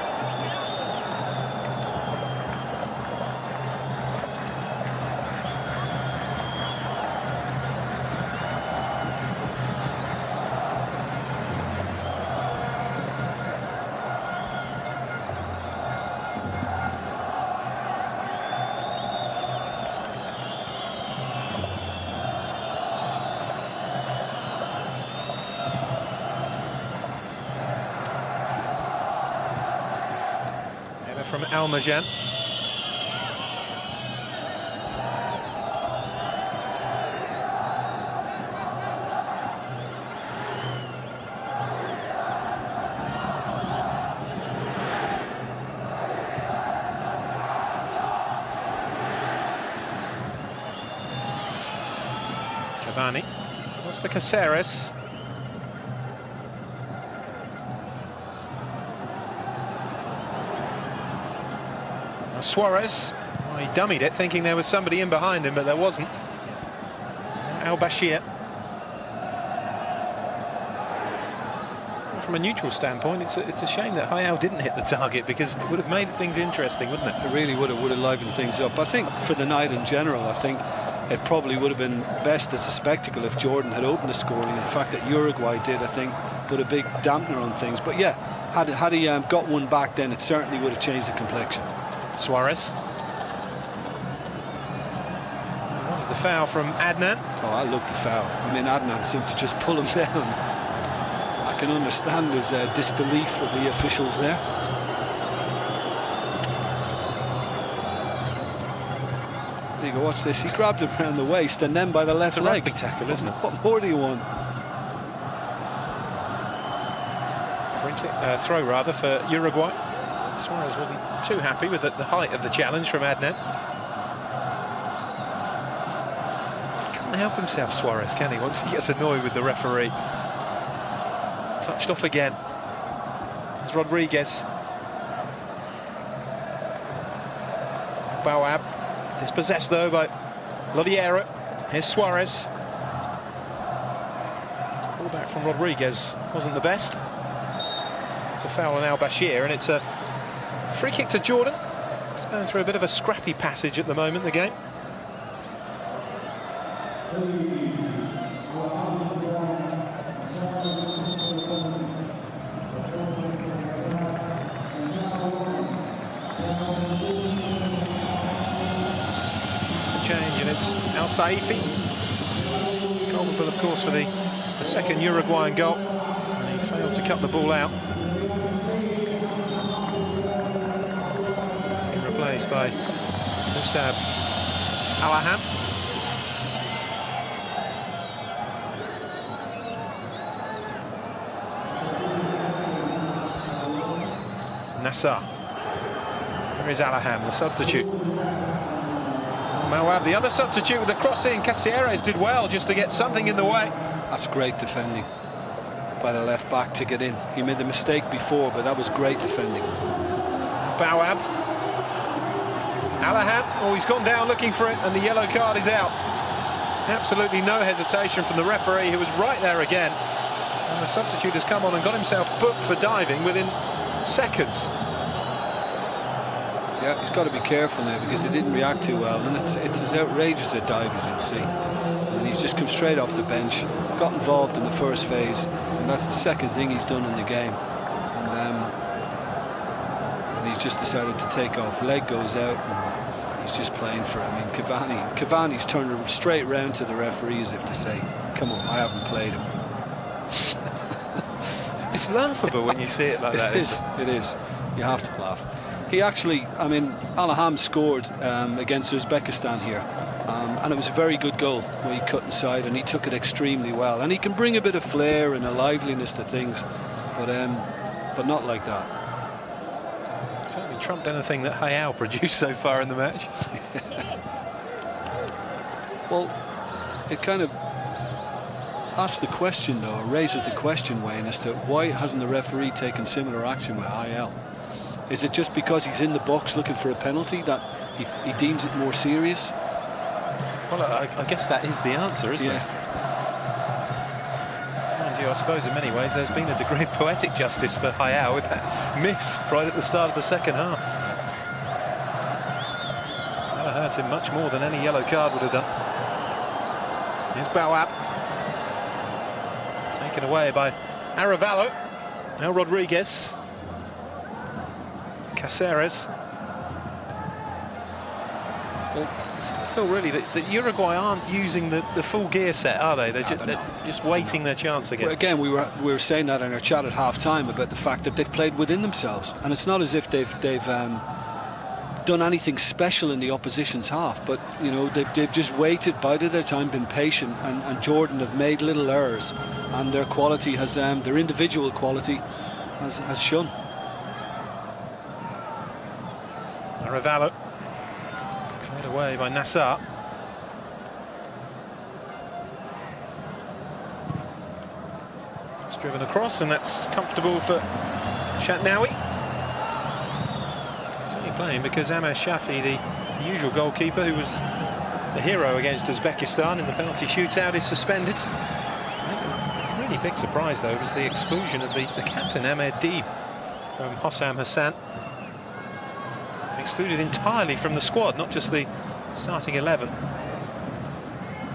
From Al-Majan. Cavani. Goes to Caceres. Suarez, oh, he dummied it, thinking there was somebody in behind him, but there wasn't. Al-Bashir. From a neutral standpoint, it's a shame that Hayal didn't hit the target, because it would have made things interesting, wouldn't it? It really would have livened things up. I think for the night in general, I think it probably would have been best as a spectacle if Jordan had opened the scoring. The fact that Uruguay did, I think, put a big dampener on things. But yeah, had he got one back, then it certainly would have changed the complexion. Suarez. Wanted the foul from Adnan. Oh, I loved the foul. I mean, Adnan seemed to just pull him down. I can understand his disbelief with the officials there. There you go, watch this. He grabbed him around the waist and then by the left leg. It's a rugby tackle, isn't it? What more do you want? Throw rather for Uruguay. Suarez wasn't too happy with the height of the challenge from Adnan. He can't help himself, Suarez, can he? Once he gets annoyed with the referee. Touched off again. It's Rodriguez. Bawab. Dispossessed though by Lodiero. Here's Suarez. Pullback from Rodriguez wasn't the best. It's a foul on Al-Bashir, and it's a free kick to Jordan. It's going through a bit of a scrappy passage at the moment, the game. Change, and it's Al Saifi. Culpable, of course, for the second Uruguayan goal. And he failed to cut the ball out. Replaced by Musab Alahan. Nassar. There is Alaham, the substitute. Mawab, the other substitute with the cross in. Caceres did well just to get something in the way. That's great defending by the left back to get in. He made the mistake before, but that was great defending. Bawab. Alaham, oh, he's gone down looking for it, and the yellow card is out. Absolutely no hesitation from the referee, who was right there again. And the substitute has come on and got himself booked for diving within seconds. Yeah, he's got to be careful now because he didn't react too well, and it's as outrageous a dive as you'll see. And he's just come straight off the bench, got involved in the first phase, and that's the second thing he's done in the game. And he's just decided to take off. Leg goes out, and he's just playing for him. I mean, Cavani's turned straight round to the referee as if to say, "Come on, I haven't played him." It's laughable when you see it like that. It is. You have to laugh. He actually, I mean, Alaham scored against Uzbekistan here, and it was a very good goal where he cut inside and he took it extremely well. And he can bring a bit of flair and a liveliness to things, but not like that. Certainly trumped anything that Hayao produced so far in the match. Well, it kind of asks the question, though, or raises the question, Wayne, as to why hasn't the referee taken similar action with Hayao? Is it just because he's in the box looking for a penalty that he deems it more serious? Well, I guess that is the answer, isn't it? Mind you, I suppose in many ways there's been a degree of poetic justice for Hayao with that miss right at the start of the second half. That hurt him much more than any yellow card would have done. Here's Bawab. Taken away by Aravallo. Now Rodriguez. Caceres. Well, I still feel really that Uruguay aren't using the full gear set, are they? They're just waiting their chance again. Well, again, we were saying that in our chat at half-time about the fact that they've played within themselves, and it's not as if they've done anything special in the opposition's half, but you know, they've just waited, bided their time, been patient, and Jordan have made little errors, and their quality has their individual quality has shown. Aravallo cleared away by Nassar. It's driven across, and that's comfortable for Shatnawi. He's only playing because Amir Shafi, the usual goalkeeper who was the hero against Uzbekistan in the penalty shootout, is suspended. A really big surprise, though, was the exclusion of the captain, Ahmed Deeb, from Hossam Hassan. Excluded entirely from the squad, not just the starting 11.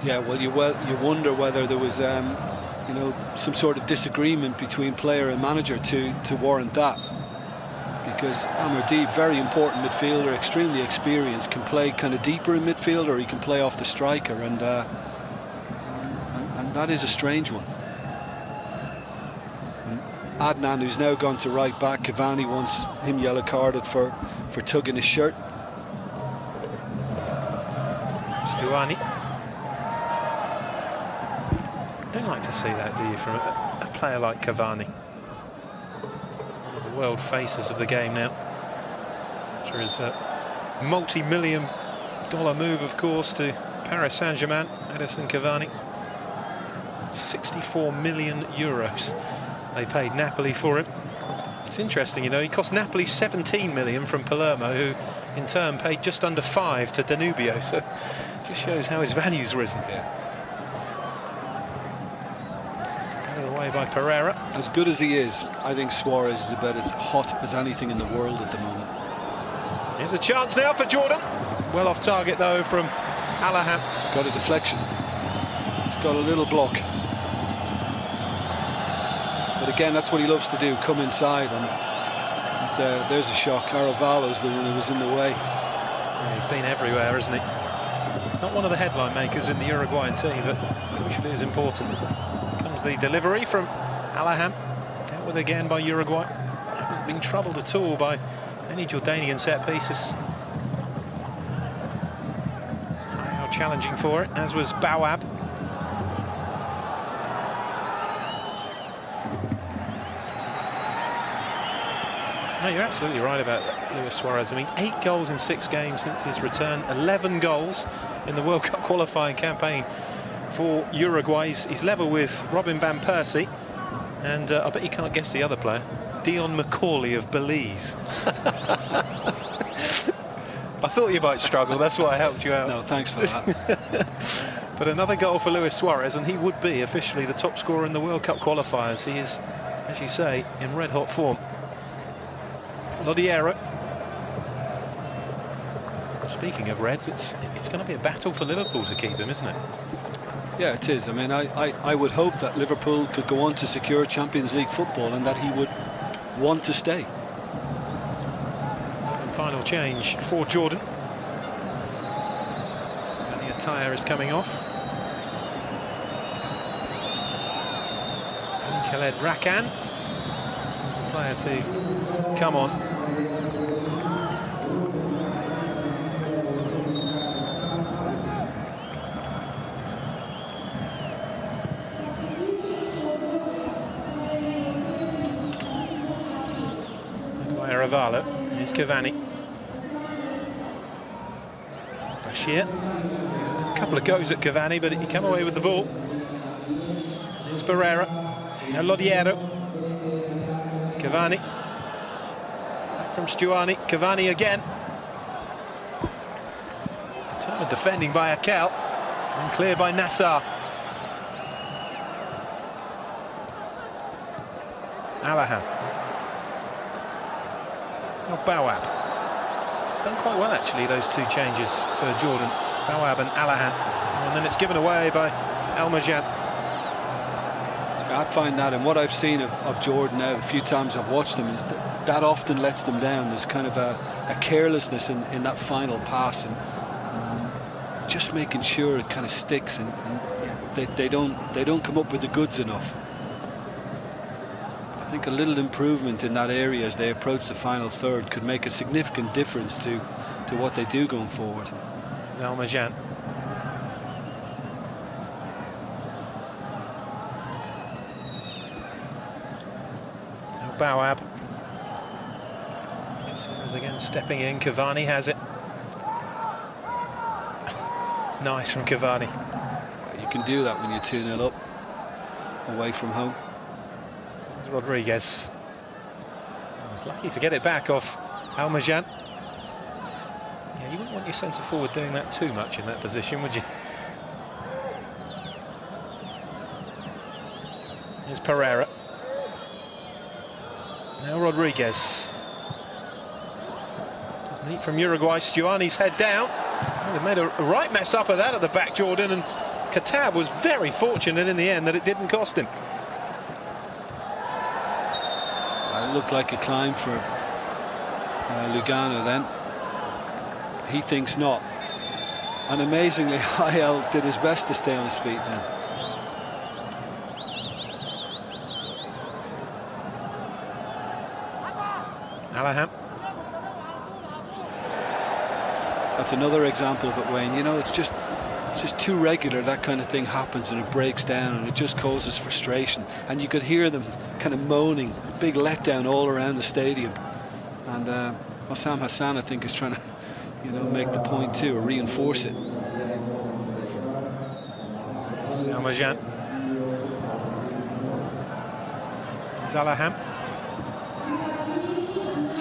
Yeah, well, you wonder whether there was, you know, some sort of disagreement between player and manager to warrant that. Because Amir Deeb, very important midfielder, extremely experienced, can play kind of deeper in midfield, or he can play off the striker, and that is a strange one. And Adnan, who's now gone to right back, Cavani wants him yellow carded for tugging his shirt. Stuani. Don't like to see that, do you, from a player like Cavani? One of the world faces of the game now. After his multi-million-dollar move, of course, to Paris Saint-Germain, Edison Cavani. 64 million euros they paid Napoli for him. It's interesting, you know, he cost Napoli 17 million from Palermo, who in turn paid just under 5 to Danubio, so just shows how his value's risen. Carried away by Pereira. As good as he is, I think Suarez is about as hot as anything in the world at the moment. Here's a chance now for Jordan. Well off target, though, from Alaham. Got a deflection. He's got a little block. But again, that's what he loves to do, come inside, and there's a shock. Aravallo's the one who was in the way. Yeah, he's been everywhere, isn't he? Not one of the headline makers in the Uruguayan team, but crucially is important. Comes the delivery from Alaham, dealt with again by Uruguay. Haven't been troubled at all by any Jordanian set pieces. Now challenging for it, as was Bawab. No, you're absolutely right about Luis Suarez. I mean, 8 goals in 6 games since his return, 11 goals in the World Cup qualifying campaign for Uruguay. He's level with Robin van Persie, and I bet you can't guess the other player, Dion Macaulay of Belize. I thought you might struggle, that's why I helped you out. No, thanks for that. But another goal for Luis Suarez, and he would be officially the top scorer in the World Cup qualifiers. He is, as you say, in red-hot form. Lodiero. Speaking of Reds, it's going to be a battle for Liverpool to keep him, isn't it? Yeah, it is. I mean, I would hope that Liverpool could go on to secure Champions League football and that he would want to stay. And final change for Jordan. And the attire is coming off. And Khaled Rakan is the player to come on. Ravallo, here's Cavani. Bashir. A couple of goes at Cavani, but he came away with the ball. Here's Barrera. Now Lodiero. Cavani. Back from Stuani. Cavani again. Determined defending by Akel. And cleared by Nassar. Alahan. Oh, Bawab. Done quite well, actually, those 2 changes for Jordan. Bawab and Alahan. And then it's given away by Almajan. I find that, and what I've seen of Jordan now, the few times I've watched him, is that often lets them down. There's kind of a carelessness in that final pass, and just making sure it kind of sticks, and yeah, they don't come up with the goods enough. I think a little improvement in that area as they approach the final third could make a significant difference to what they do going forward. Almajan. Bawab. Casillas again stepping in. Cavani has it. It's nice from Cavani. You can do that when you're 2-0 up away from home. Rodriguez was lucky to get it back off Almajan. Yeah, you wouldn't want your centre forward doing that too much in that position, would you? Here's Pereira. Now Rodriguez. Just neat from Uruguay. Stuani's head down. Oh, they made a right mess up of that at the back, Jordan, and Katab was very fortunate in the end that it didn't cost him. It looked like a climb for Lugano then. He thinks not. And amazingly, Hayel did his best to stay on his feet then. Alahan. That's another example of it, Wayne. You know, it's just too regular. That kind of thing happens and it breaks down and it just causes frustration. And you could hear them kind of moaning, big letdown all around the stadium. And Osam Hassan, I think, is trying to, you know, make the point too, or reinforce it. Almajan. Alahan.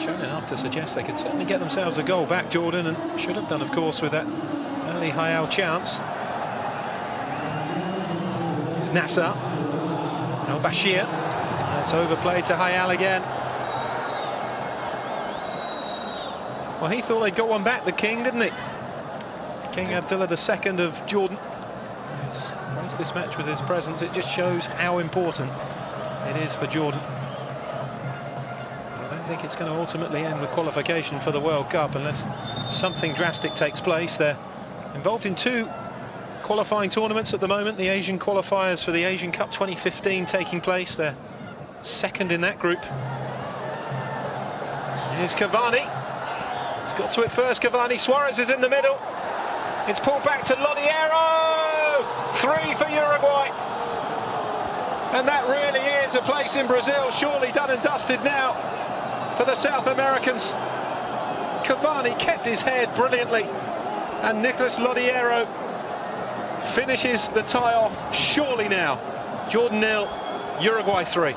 Shown enough to suggest they could certainly get themselves a goal back, Jordan, and should have done, of course, with that early Hayal chance. It's Nassar. Now Bashir. It's overplayed to Hayal again. Well, he thought they'd got one back, the King, didn't he? King Abdullah II of Jordan. He's graced this match with his presence. It just shows how important it is for Jordan. I don't think it's going to ultimately end with qualification for the World Cup unless something drastic takes place. They're involved in 2 qualifying tournaments at the moment. The Asian qualifiers for the Asian Cup 2015 taking place. They're second in that group. Here's Cavani. It's got to it first, Cavani. Suarez is in the middle. It's pulled back to Lodiero. 3 for Uruguay. And that really is a place in Brazil, surely done and dusted now for the South Americans. Cavani kept his head brilliantly, and Nicolas Lodiero finishes the tie off surely now. Jordan 0, Uruguay 3.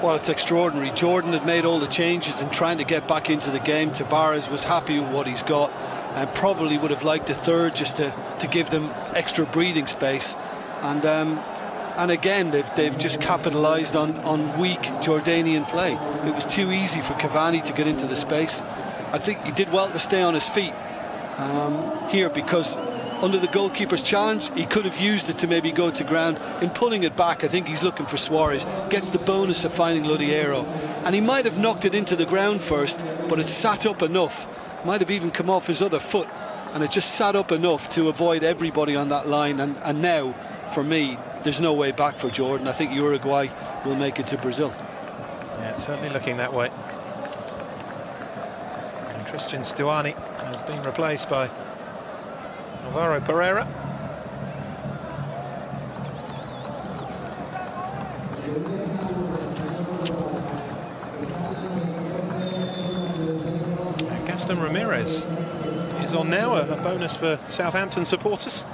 Well, it's extraordinary. Jordan had made all the changes and trying to get back into the game. Tavares was happy with what he's got and probably would have liked a third just to give them extra breathing space. And again, they've just capitalised on weak Jordanian play. It was too easy for Cavani to get into the space. I think he did well to stay on his feet here, because under the goalkeeper's challenge, he could have used it to maybe go to ground. In pulling it back, I think he's looking for Suarez, gets the bonus of finding Lodiero, and he might have knocked it into the ground first, but it sat up enough, might have even come off his other foot, and it just sat up enough to avoid everybody on that line. And now, for me, there's no way back for Jordan. I think Uruguay will make it to Brazil. Yeah, it's certainly looking that way. And Christian Stuani has been replaced by Alvaro Pereira. And Gaston Ramirez is on now, a bonus for Southampton supporters.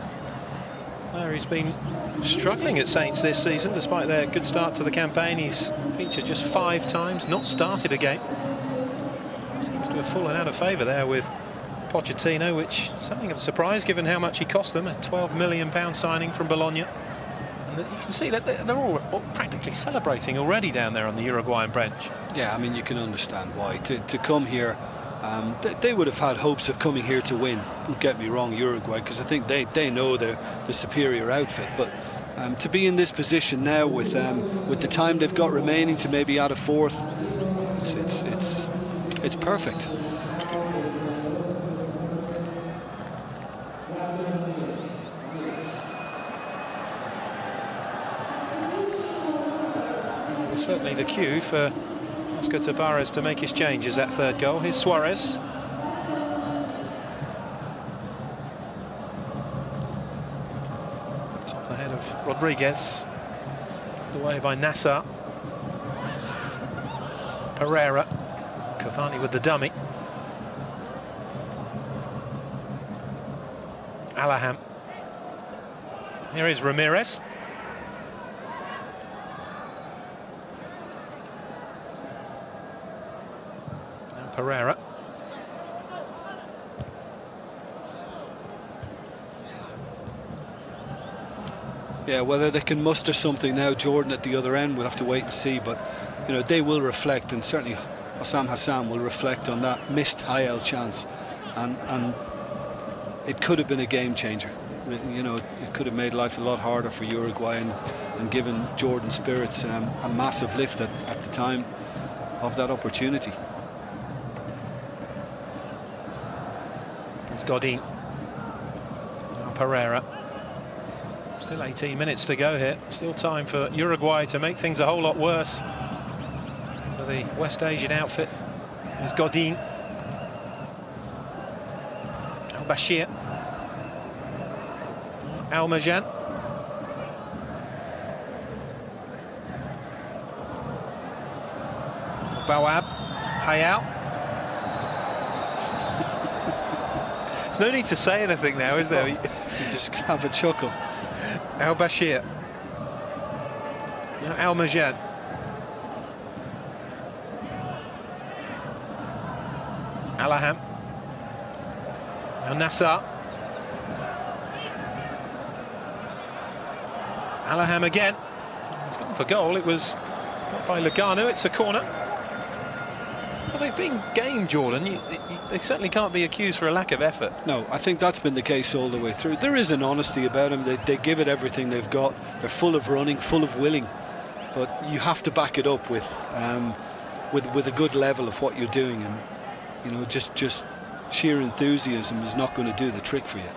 He's been struggling at Saints this season, despite their good start to the campaign. He's featured just 5 times, not started a game. Seems to have fallen out of favour there with Pochettino, which is something of a surprise given how much he cost them, a £12 million signing from Bologna. And you can see that they're all practically celebrating already down there on the Uruguayan bench. Yeah, I mean, you can understand why. To come here, they would have had hopes of coming here to win. Don't get me wrong, Uruguay, because I think they know they're the superior outfit. But to be in this position now with the time they've got remaining to maybe add a fourth, it's perfect. Certainly the cue for Oscar Tavares to make his changes. That third goal. Here's Suarez. It's off the head of Rodriguez. Put away by Nassar. Pereira. Cavani with the dummy. Alaham. Here is Ramirez. Pereira. Yeah, whether they can muster something now, Jordan at the other end, we'll have to wait and see. But you know, they will reflect, and certainly Hossam Hassan will reflect on that missed Hayel chance, and it could have been a game changer. You know, it could have made life a lot harder for Uruguay and given Jordan spirits a massive lift at the time of that opportunity. It's Godin. Now Pereira. Still 18 minutes to go here. Still time for Uruguay to make things a whole lot worse for the West Asian outfit. There's Godin. Al-Bashir. Al-Majan. Bawab. Hayal. There's no need to say anything now, is there? You just have a chuckle. Al-Bashir. Al-Majan. Alaham. Al-Nassar. Alaham again. He's gone for goal. It was got by Lugano. It's a corner. Well, they've been game, Jordan. They certainly can't be accused for a lack of effort. No, I think that's been the case all the way through. There is an honesty about them. They give it everything they've got. They're full of running, full of willing. But you have to back it up with a good level of what you're doing. And, you know, just sheer enthusiasm is not going to do the trick for you.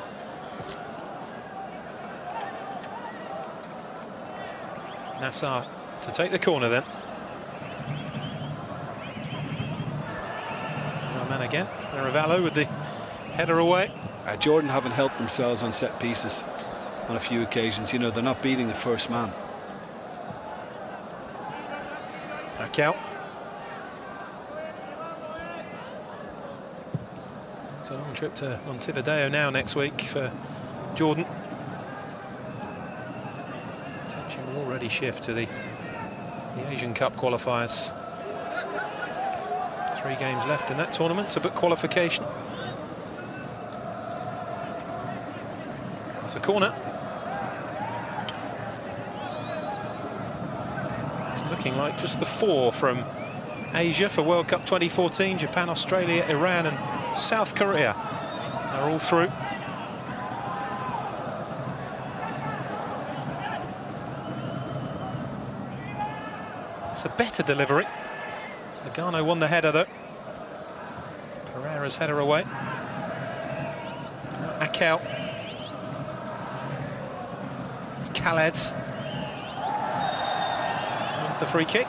Nassar to take the corner then. Man again, Ravallo with the header away. Jordan haven't helped themselves on set pieces on a few occasions. You know, they're not beating the first man. Back out. It's a long trip to Montevideo now next week for Jordan. Attention will already shift to the Asian Cup qualifiers. 3 games left in that tournament to book qualification. It's a corner. It's looking like just the 4 from Asia for World Cup 2014. Japan, Australia, Iran and South Korea are all through. It's a better delivery. Lugano won the header though. Pereira's header away. Akel. Khaled. Wins the free kick.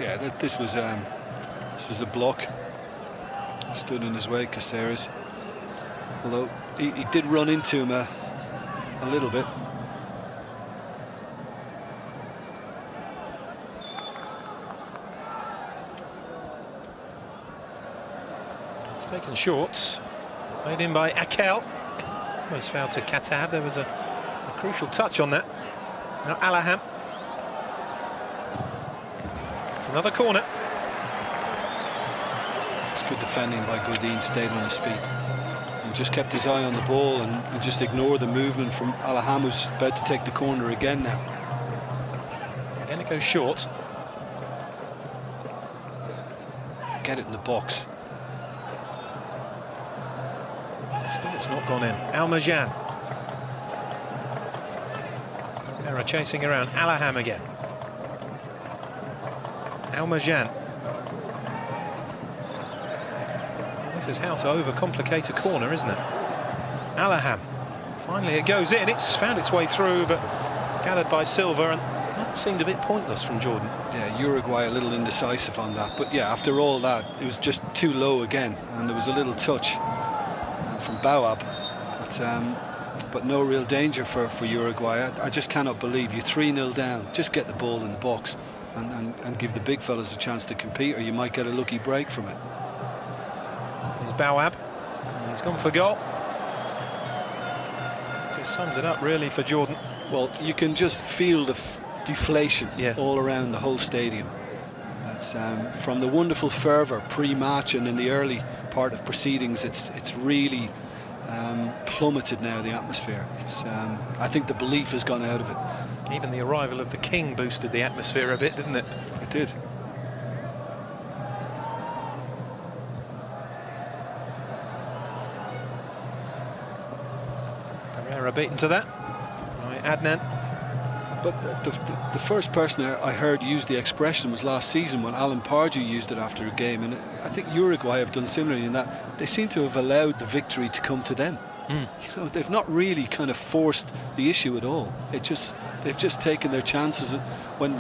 Yeah, this was a block. Stood in his way, Caceres. Although he did run into him a little bit. It's taken short. Made in by Akel. Almost fouled to Katab. There was a crucial touch on that. Now Alaham. It's another corner. It's good defending by Godin, stayed on his feet. And just kept his eye on the ball and just ignored the movement from Alaham, who's about to take the corner again now. Again it goes short. Get it in the box. Still it's not gone in. Almajan. Pereira chasing around. Alaham again. Almajan. This is how to overcomplicate a corner, isn't it? Alaham. Finally it goes in. It's found its way through, but gathered by Silva, and that seemed a bit pointless from Jordan. Yeah, Uruguay a little indecisive on that, but yeah, after all that, it was just too low again, and there was a little touch from Bawab, but no real danger for Uruguay. I just cannot believe you 3-0 down. Just get the ball in the box and give the big fellas a chance to compete, or you might get a lucky break from it. Here's Bawab. He's gone for goal. Just sums it up really for Jordan. Well, you can just feel the deflation all around the whole stadium. It's from the wonderful fervour pre-match and in the early part of proceedings, it's really plummeted now, the atmosphere. I think the belief has gone out of it. Even the arrival of the King boosted the atmosphere a bit, didn't it? It did. Pereira beaten to that by Adnan. But the first person I heard use the expression was last season when Alan Pardew used it after a game, and I think Uruguay have done similarly in that they seem to have allowed the victory to come to them. You know, they've not really kind of forced the issue at all. They've just taken their chances when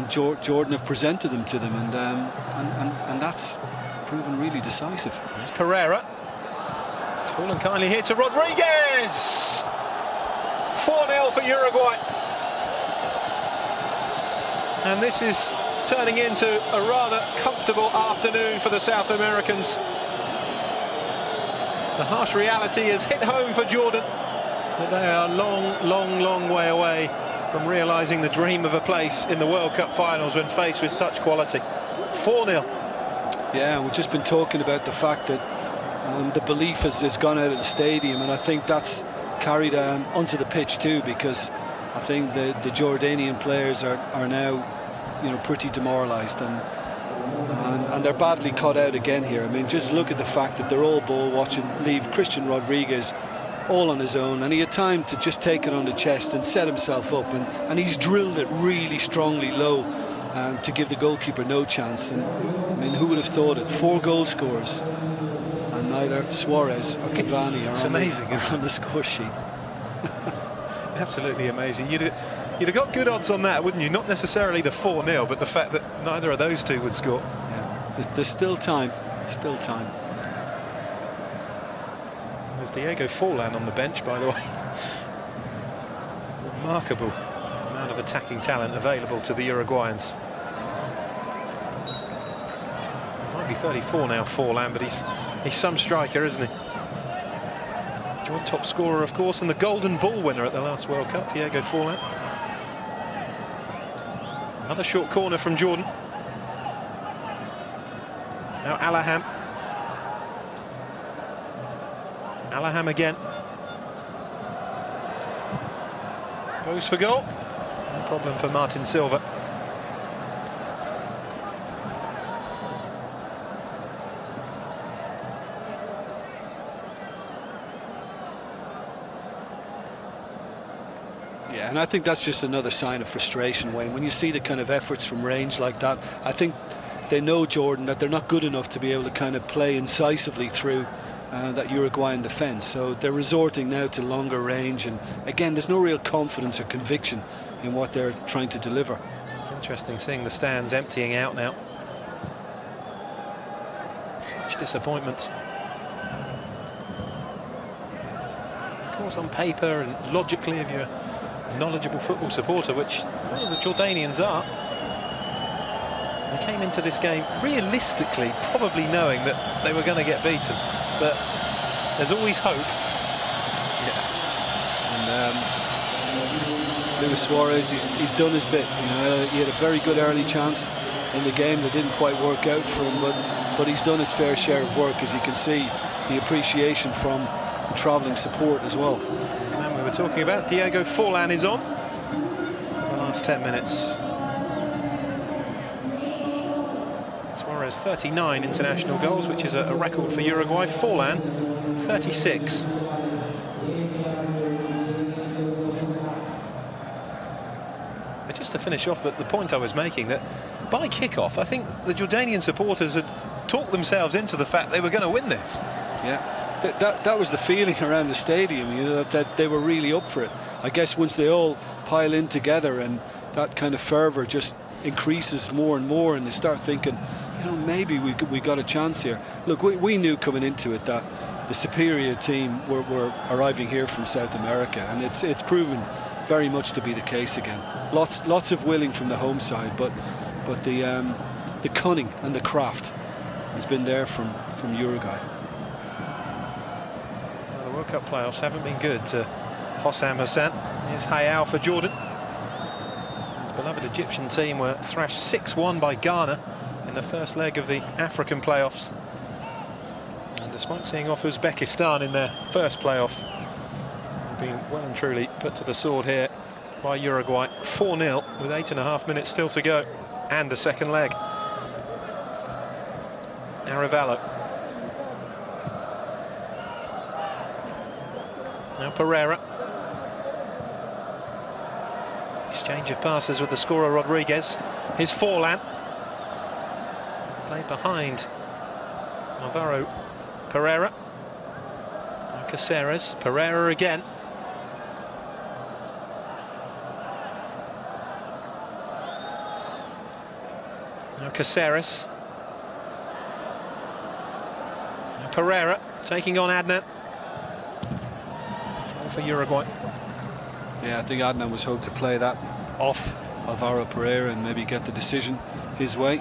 Jordan have presented them to them, and that's proven really decisive. There's Pereira. It's fallen kindly here to Rodriguez. 4-0 for Uruguay. And this is turning into a rather comfortable afternoon for the South Americans. The harsh reality has hit home for Jordan, that they are a long way away from realising the dream of a place in the World Cup finals when faced with such quality. 4-0. Yeah, we've just been talking about the fact that the belief has gone out of the stadium, and I think that's carried onto the pitch too, because I think the Jordanian players are now, you know, pretty demoralised, and they're badly caught out again here. I mean, just look at the fact that they're all ball watching, leave Christian Rodriguez all on his own, and he had time to just take it on the chest and set himself up, and he's drilled it really strongly low to give the goalkeeper no chance. And I mean, who would have thought it? 4 goal scorers, and neither Suarez or Cavani are on the score sheet. Absolutely amazing. You'd have got good odds on that, wouldn't you? Not necessarily the 4-0, but the fact that neither of those two would score. Yeah, there's still time. There's still time. There's Diego Forlan on the bench, by the way. Remarkable attacking talent available to the Uruguayans. Might be 34 now, Forlan, but he's some striker, isn't he? Joint top scorer, of course, and the Golden Ball winner at the last World Cup, Diego Forlan. Another short corner from Jordan. Now Alaham. Alaham again. Goes for goal. No problem for Martin Silva. Yeah, and I think that's just another sign of frustration, Wayne. When you see the kind of efforts from range like that, I think they know, Jordan, that they're not good enough to be able to kind of play incisively through that Uruguayan defence. So they're resorting now to longer range, and again, there's no real confidence or conviction in what they're trying to deliver. It's interesting seeing the stands emptying out now. Such disappointments. Of course, on paper and logically, if you're a knowledgeable football supporter, which the Jordanians are, they came into this game realistically probably knowing that they were going to get beaten, but there's always hope. Yeah. And Luis Suarez, he's done his bit. You know, he had a very good early chance in the game that didn't quite work out for him, but he's done his fair share of work, as you can see the appreciation from the travelling support as well. And we were talking about Diego Forlan is on for the last 10 minutes. Suarez 39 international goals, which is a record for Uruguay. Forlan 36. But just to finish off the point I was making, that by kick-off I think the Jordanian supporters had talked themselves into the fact they were going to win this. Yeah. That was the feeling around the stadium, you know, that they were really up for it. I guess once they all pile in together and that kind of fervour just increases more and more, and they start thinking, you know, maybe we got a chance here. Look, we knew coming into it that the superior team were arriving here from South America, and it's proven very much to be the case again. Lots of willing from the home side, but the cunning and the craft has been there from Uruguay. Well, the World Cup playoffs haven't been good to Hossam Hassan. Here's Hayal for Jordan. His beloved Egyptian team were thrashed 6-1 by Ghana in the first leg of the African playoffs. And despite seeing off Uzbekistan in their first playoff, they've been well and truly put to the sword here by Uruguay. 4-0 with 8.5 minutes still to go, and a second leg. Arevalo. Now Pereira. Exchange of passes with the scorer Rodriguez. Here's Forlan. Played behind Alvaro Pereira. Now Caceres. Pereira again. Now Caceres. Now Pereira taking on Adnan. Throw for Uruguay. Yeah, I think Adnan was hoped to play that off Alvaro Pereira and maybe get the decision his way.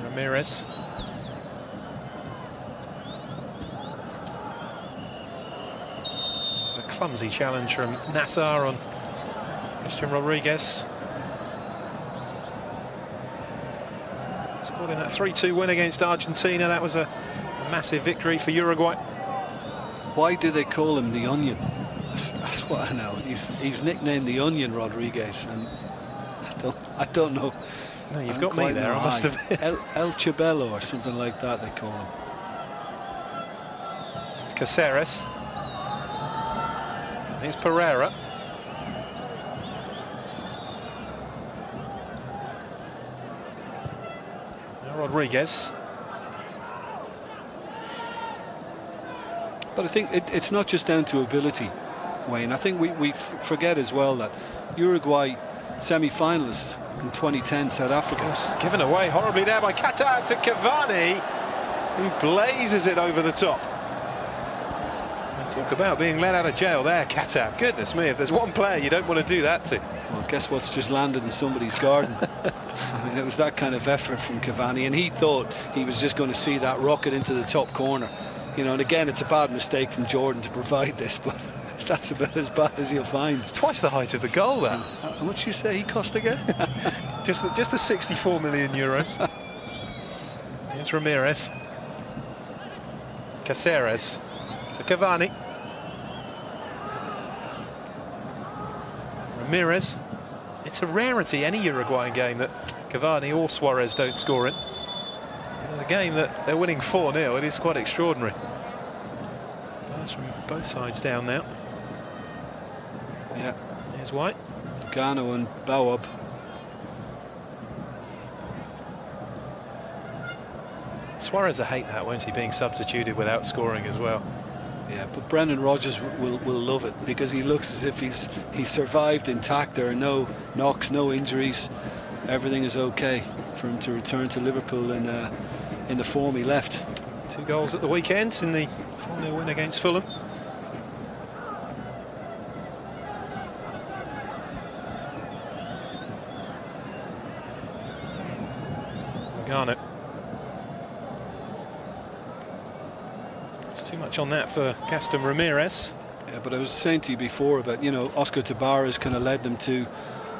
Ramirez. It's a clumsy challenge from Nassar on Christian Rodriguez. Scored in that 3-2 win against Argentina. That was a massive victory for Uruguay. Why do they call him the Onion? That's what I know. He's nicknamed the Onion, Rodriguez, and I don't know. No, you've got me there. I must have. El Chibello or something like that they call him. It's Caceres. Here's Pereira. Now Rodriguez. But I think it's not just down to ability, Wayne. I think we forget as well that Uruguay semi-finalists in 2010 South Africa. Given away horribly there by Qatar to Cavani. He blazes it over the top. And talk about being let out of jail there, Katab. Goodness me, if there's one player you don't want to do that to. Well, guess what's just landed in somebody's garden? I mean, it was that kind of effort from Cavani, and he thought he was just going to see that rocket into the top corner. You know, and again, it's a bad mistake from Jordan to provide this, but that's about as bad as you'll find. It's twice the height of the goal, that. How much you say he cost again? just the 64 million euros. Here's Ramirez. Caceres to Cavani. Ramirez. It's a rarity, any Uruguayan game, that Cavani or Suarez don't score in. A game that they're winning 4-0, it is quite extraordinary. Pass from both sides down now. Yeah. Here's White. Lugano and Bawab. Suarez will hate that, won't he, being substituted without scoring as well. Yeah, but Brendan Rodgers will love it, because he looks as if he's survived intact. There are no knocks, no injuries. Everything is okay for him to return to Liverpool in the form he left. 2 goals at the weekend in the 4-0 win against Fulham. Garnet. It's too much on that for Gaston Ramirez. Yeah, but I was saying to you before about, you know, Oscar Tabarez kind of led them to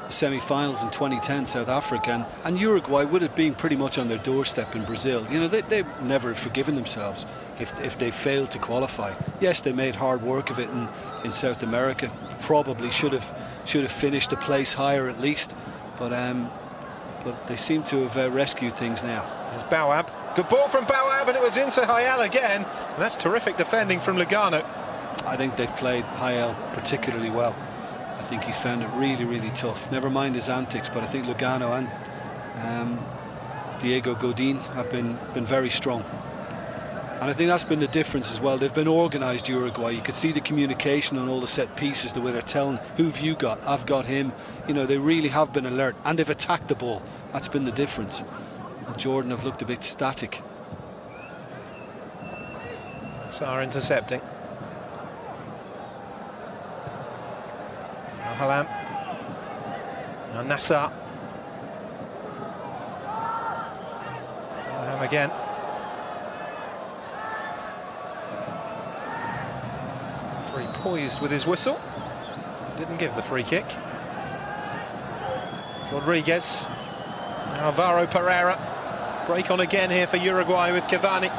the semi-finals in 2010, South Africa, and Uruguay would have been pretty much on their doorstep in Brazil. You know, they never forgiven themselves if they failed to qualify. Yes, they made hard work of it in South America. Probably should have finished a place higher at least, but they seem to have rescued things now. There's Bawab. Good ball from Bawab, and it was into Hayal again. And that's terrific defending from Lugano. I think they've played Hayal particularly well. I think he's found it really, really tough. Never mind his antics, but I think Lugano and Diego Godin have been very strong. And I think that's been the difference as well. They've been organised, Uruguay. You could see the communication on all the set pieces, the way they're telling, who've you got? I've got him. You know, they really have been alert, and they've attacked the ball. That's been the difference. And Jordan have looked a bit static. Sarr intercepting. Al-Halam. Now Nassar. Al-Halam again. Free poised with his whistle. Didn't give the free kick. Rodriguez. Now Alvaro Pereira. Break on again here for Uruguay with Cavani.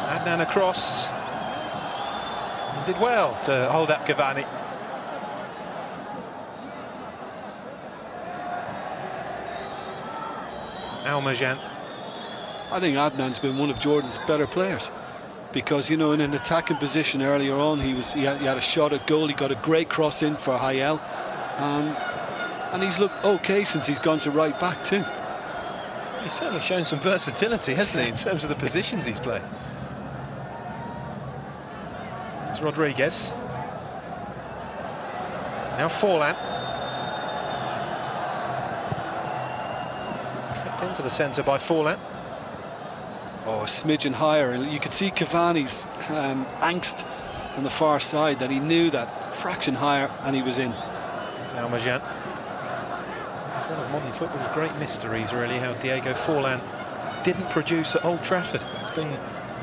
Adnan across. He did well to hold up Cavani. Almajan. I think Adnan's been one of Jordan's better players, because, you know, in an attacking position earlier on, he had a shot at goal. He got a great cross in for Hayal, and he's looked okay since he's gone to right back too. He's certainly shown some versatility, hasn't he, in terms of the positions he's played. It's Rodriguez. Now Forlan. Clipped into the centre by Forlan. Oh, a smidgen higher, and you could see Cavani's angst on the far side, that he knew that fraction higher and he was in. It's Almajan. It's one of modern football's great mysteries, really, how Diego Forlan didn't produce at Old Trafford. It's been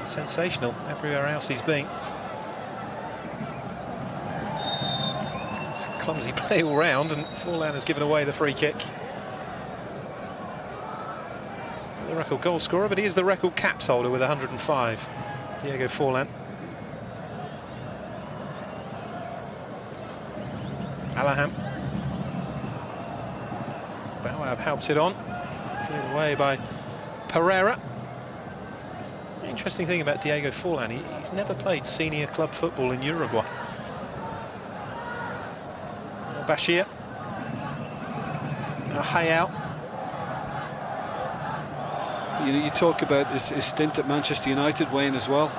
sensational everywhere else he's been. It's clumsy play all round, and Forlan has given away the free kick. The record goal scorer, but he is the record caps holder with 105. Diego Forlan. Alaham. Bawab helps it on. Cleared away by Pereira. Interesting thing about Diego Forlan, he's never played senior club football in Uruguay. Bashir. Hayal. You talk about his stint at Manchester United, Wayne, as well.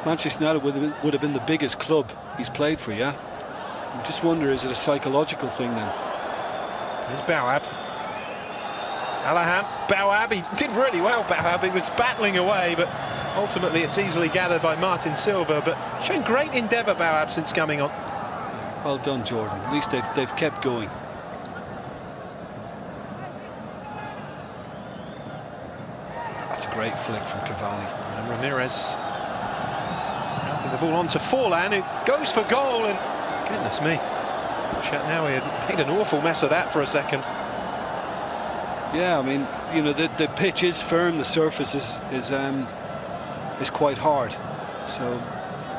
Manchester United would have been the biggest club he's played for, yeah? I just wonder, is it a psychological thing then? Here's Bawab. Alaham, Bawab, he did really well, Bawab. He was battling away, but ultimately it's easily gathered by Martin Silva. But shown great endeavour, Bawab, since coming on. Well done, Jordan. At least they've kept going. That's a great flick from Cavani. And Ramirez helping the ball on to Forlan, who goes for goal, and goodness me, Shatnawi had made an awful mess of that for a second. Yeah, I mean, you know, the pitch is firm, the surface is quite hard, so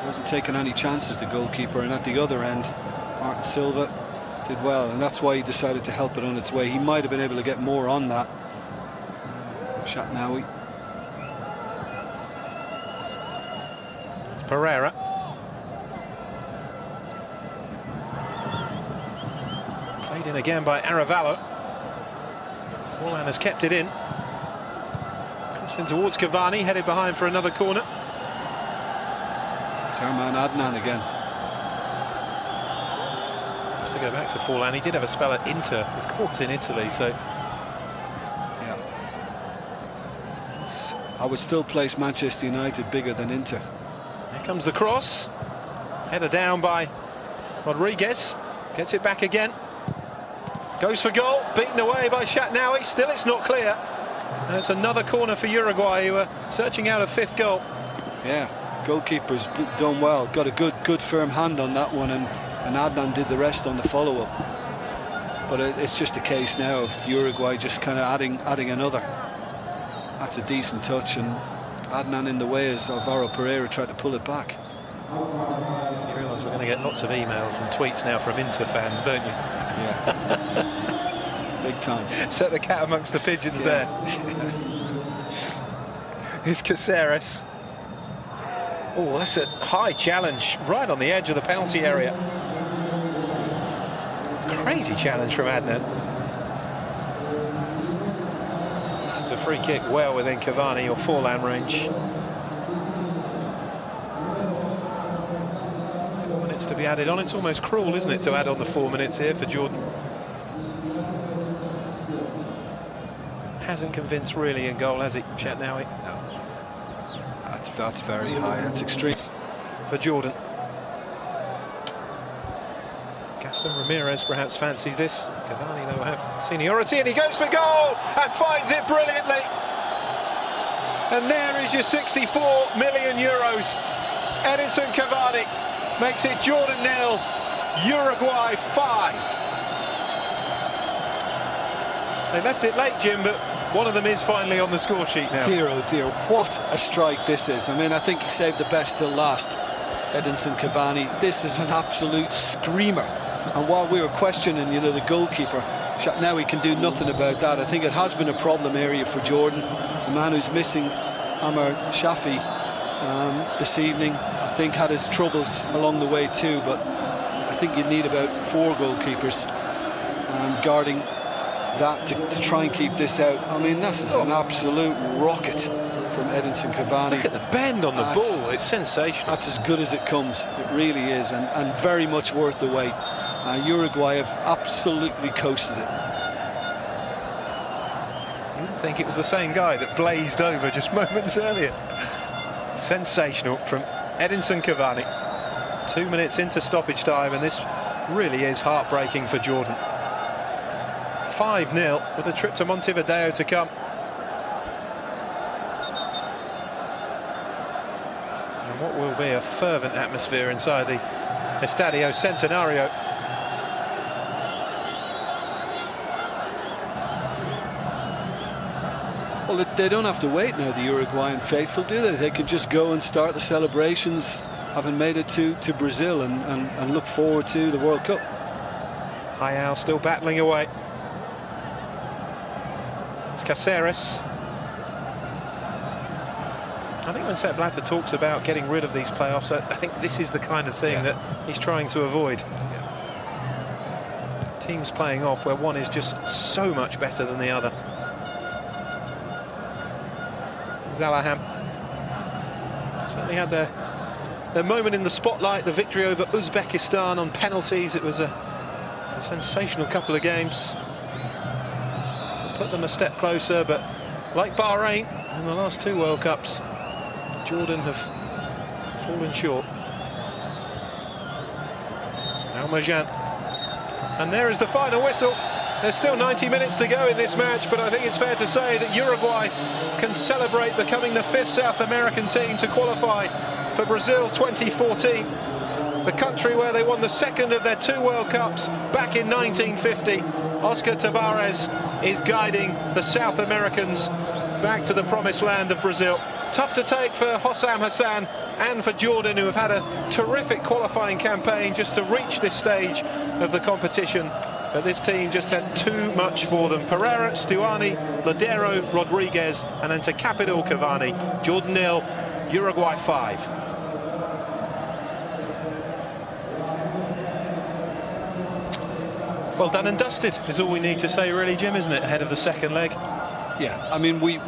wasn't taking any chances, the goalkeeper. And at the other end, Martin Silva did well, and that's why he decided to help it on its way. He might have been able to get more on that. Shatnawi. It's Pereira. Played in again by Aravallo. Forlan has kept it in. Cross in towards Cavani, headed behind for another corner. It's our man Adnan again. Just to go back to Forlan, he did have a spell at Inter, of course, in Italy, so... Yeah. I would still place Manchester United bigger than Inter. Here comes the cross. Header down by Rodriguez. Gets it back again. Goes for goal, beaten away by Shatnawi. Still it's not clear. And it's another corner for Uruguay, who are searching out a fifth goal. Yeah, goalkeeper's done well. Got a good firm hand on that one, and Adnan did the rest on the follow-up. But it's just a case now of Uruguay just kind of adding another. That's a decent touch, and Adnan in the way as Alvaro Pereira tried to pull it back. You realise we're going to get lots of emails and tweets now from Inter fans, don't you? Yeah. Big time. Set the cat amongst the pigeons there. Here's Caceres. Oh, that's a high challenge, right on the edge of the penalty area. Crazy challenge from Adnan. This is a free kick well within Cavani or Forlan range. 4 minutes to be added on. It's almost cruel, isn't it, to add on the 4 minutes here for Jordan. Hasn't convinced really in goal, has he, Shatnawi? No. That's very high. That's extreme for Jordan. Gaston Ramirez perhaps fancies this. Cavani, though, will have seniority, and he goes for goal and finds it brilliantly. And there is your 64 million euros. Edinson Cavani makes it Jordan 0, Uruguay 5. They left it late, Jim, but one of them is finally on the score sheet now. Dear, oh dear, what a strike this is. I mean, I think he saved the best till last, Edinson Cavani. This is an absolute screamer. And while we were questioning, you know, the goalkeeper, Shatnawi can do nothing about that. I think it has been a problem area for Jordan. The man who's missing, Amar Shafi, this evening, I think had his troubles along the way too, but I think you need about 4 goalkeepers guarding that to try and keep this out. I mean, this is an absolute rocket from Edinson Cavani. Look at the bend on the ball, it's sensational. That's as good as it comes, it really is, and very much worth the wait. Uruguay have absolutely coasted it. You wouldn't think it was the same guy that blazed over just moments earlier. Sensational from Edinson Cavani. 2 minutes into stoppage time, and this really is heartbreaking for Jordan. 5-0 with a trip to Montevideo to come. And what will be a fervent atmosphere inside the Estadio Centenario. Well, they don't have to wait now, the Uruguayan faithful, do they? They can just go and start the celebrations, having made it to Brazil, and look forward to the World Cup. Hayal still battling away. It's Caceres. I think when Sepp Blatter talks about getting rid of these playoffs, I think this is the kind of thing that he's trying to avoid. Teams playing off where one is just so much better than the other. Zalaham certainly had their moment in the spotlight, the victory over Uzbekistan on penalties. It was a sensational couple of games. put them a step closer, but like Bahrain in the last 2 World Cups, Jordan have fallen short. Al-Marjan, and there is the final whistle. There's still 90 minutes to go in this match, but I think it's fair to say that Uruguay can celebrate becoming the 5th South American team to qualify for Brazil 2014. The country where they won the 2nd of their 2 World Cups back in 1950. Oscar Tabarez is guiding the South Americans back to the promised land of Brazil. Tough to take for Hossam Hassan and for Jordan, who have had a terrific qualifying campaign just to reach this stage of the competition. But this team just had too much for them. Pereira, Stuani, Ladero, Rodriguez, and then to cap it all, Cavani. Jordan 0, Uruguay 5. Well done and dusted is all we need to say, really, Jim, isn't it, ahead of the second leg? Yeah, I mean, we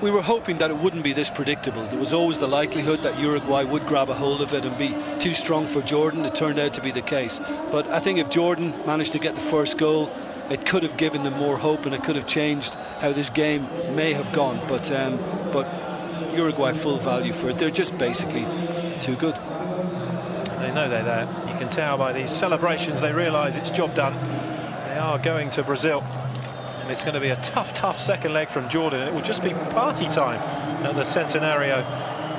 were hoping that it wouldn't be this predictable. There was always the likelihood that Uruguay would grab a hold of it and be too strong for Jordan. It turned out to be the case. But I think if Jordan managed to get the first goal, it could have given them more hope, and it could have changed how this game may have gone. But Uruguay full value for it. They're just basically too good. They know they're there. You can tell by these celebrations they realise it's job done. They are going to Brazil. And it's going to be a tough second leg from Jordan. It will just be party time at the Centenario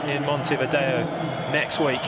in Montevideo next week.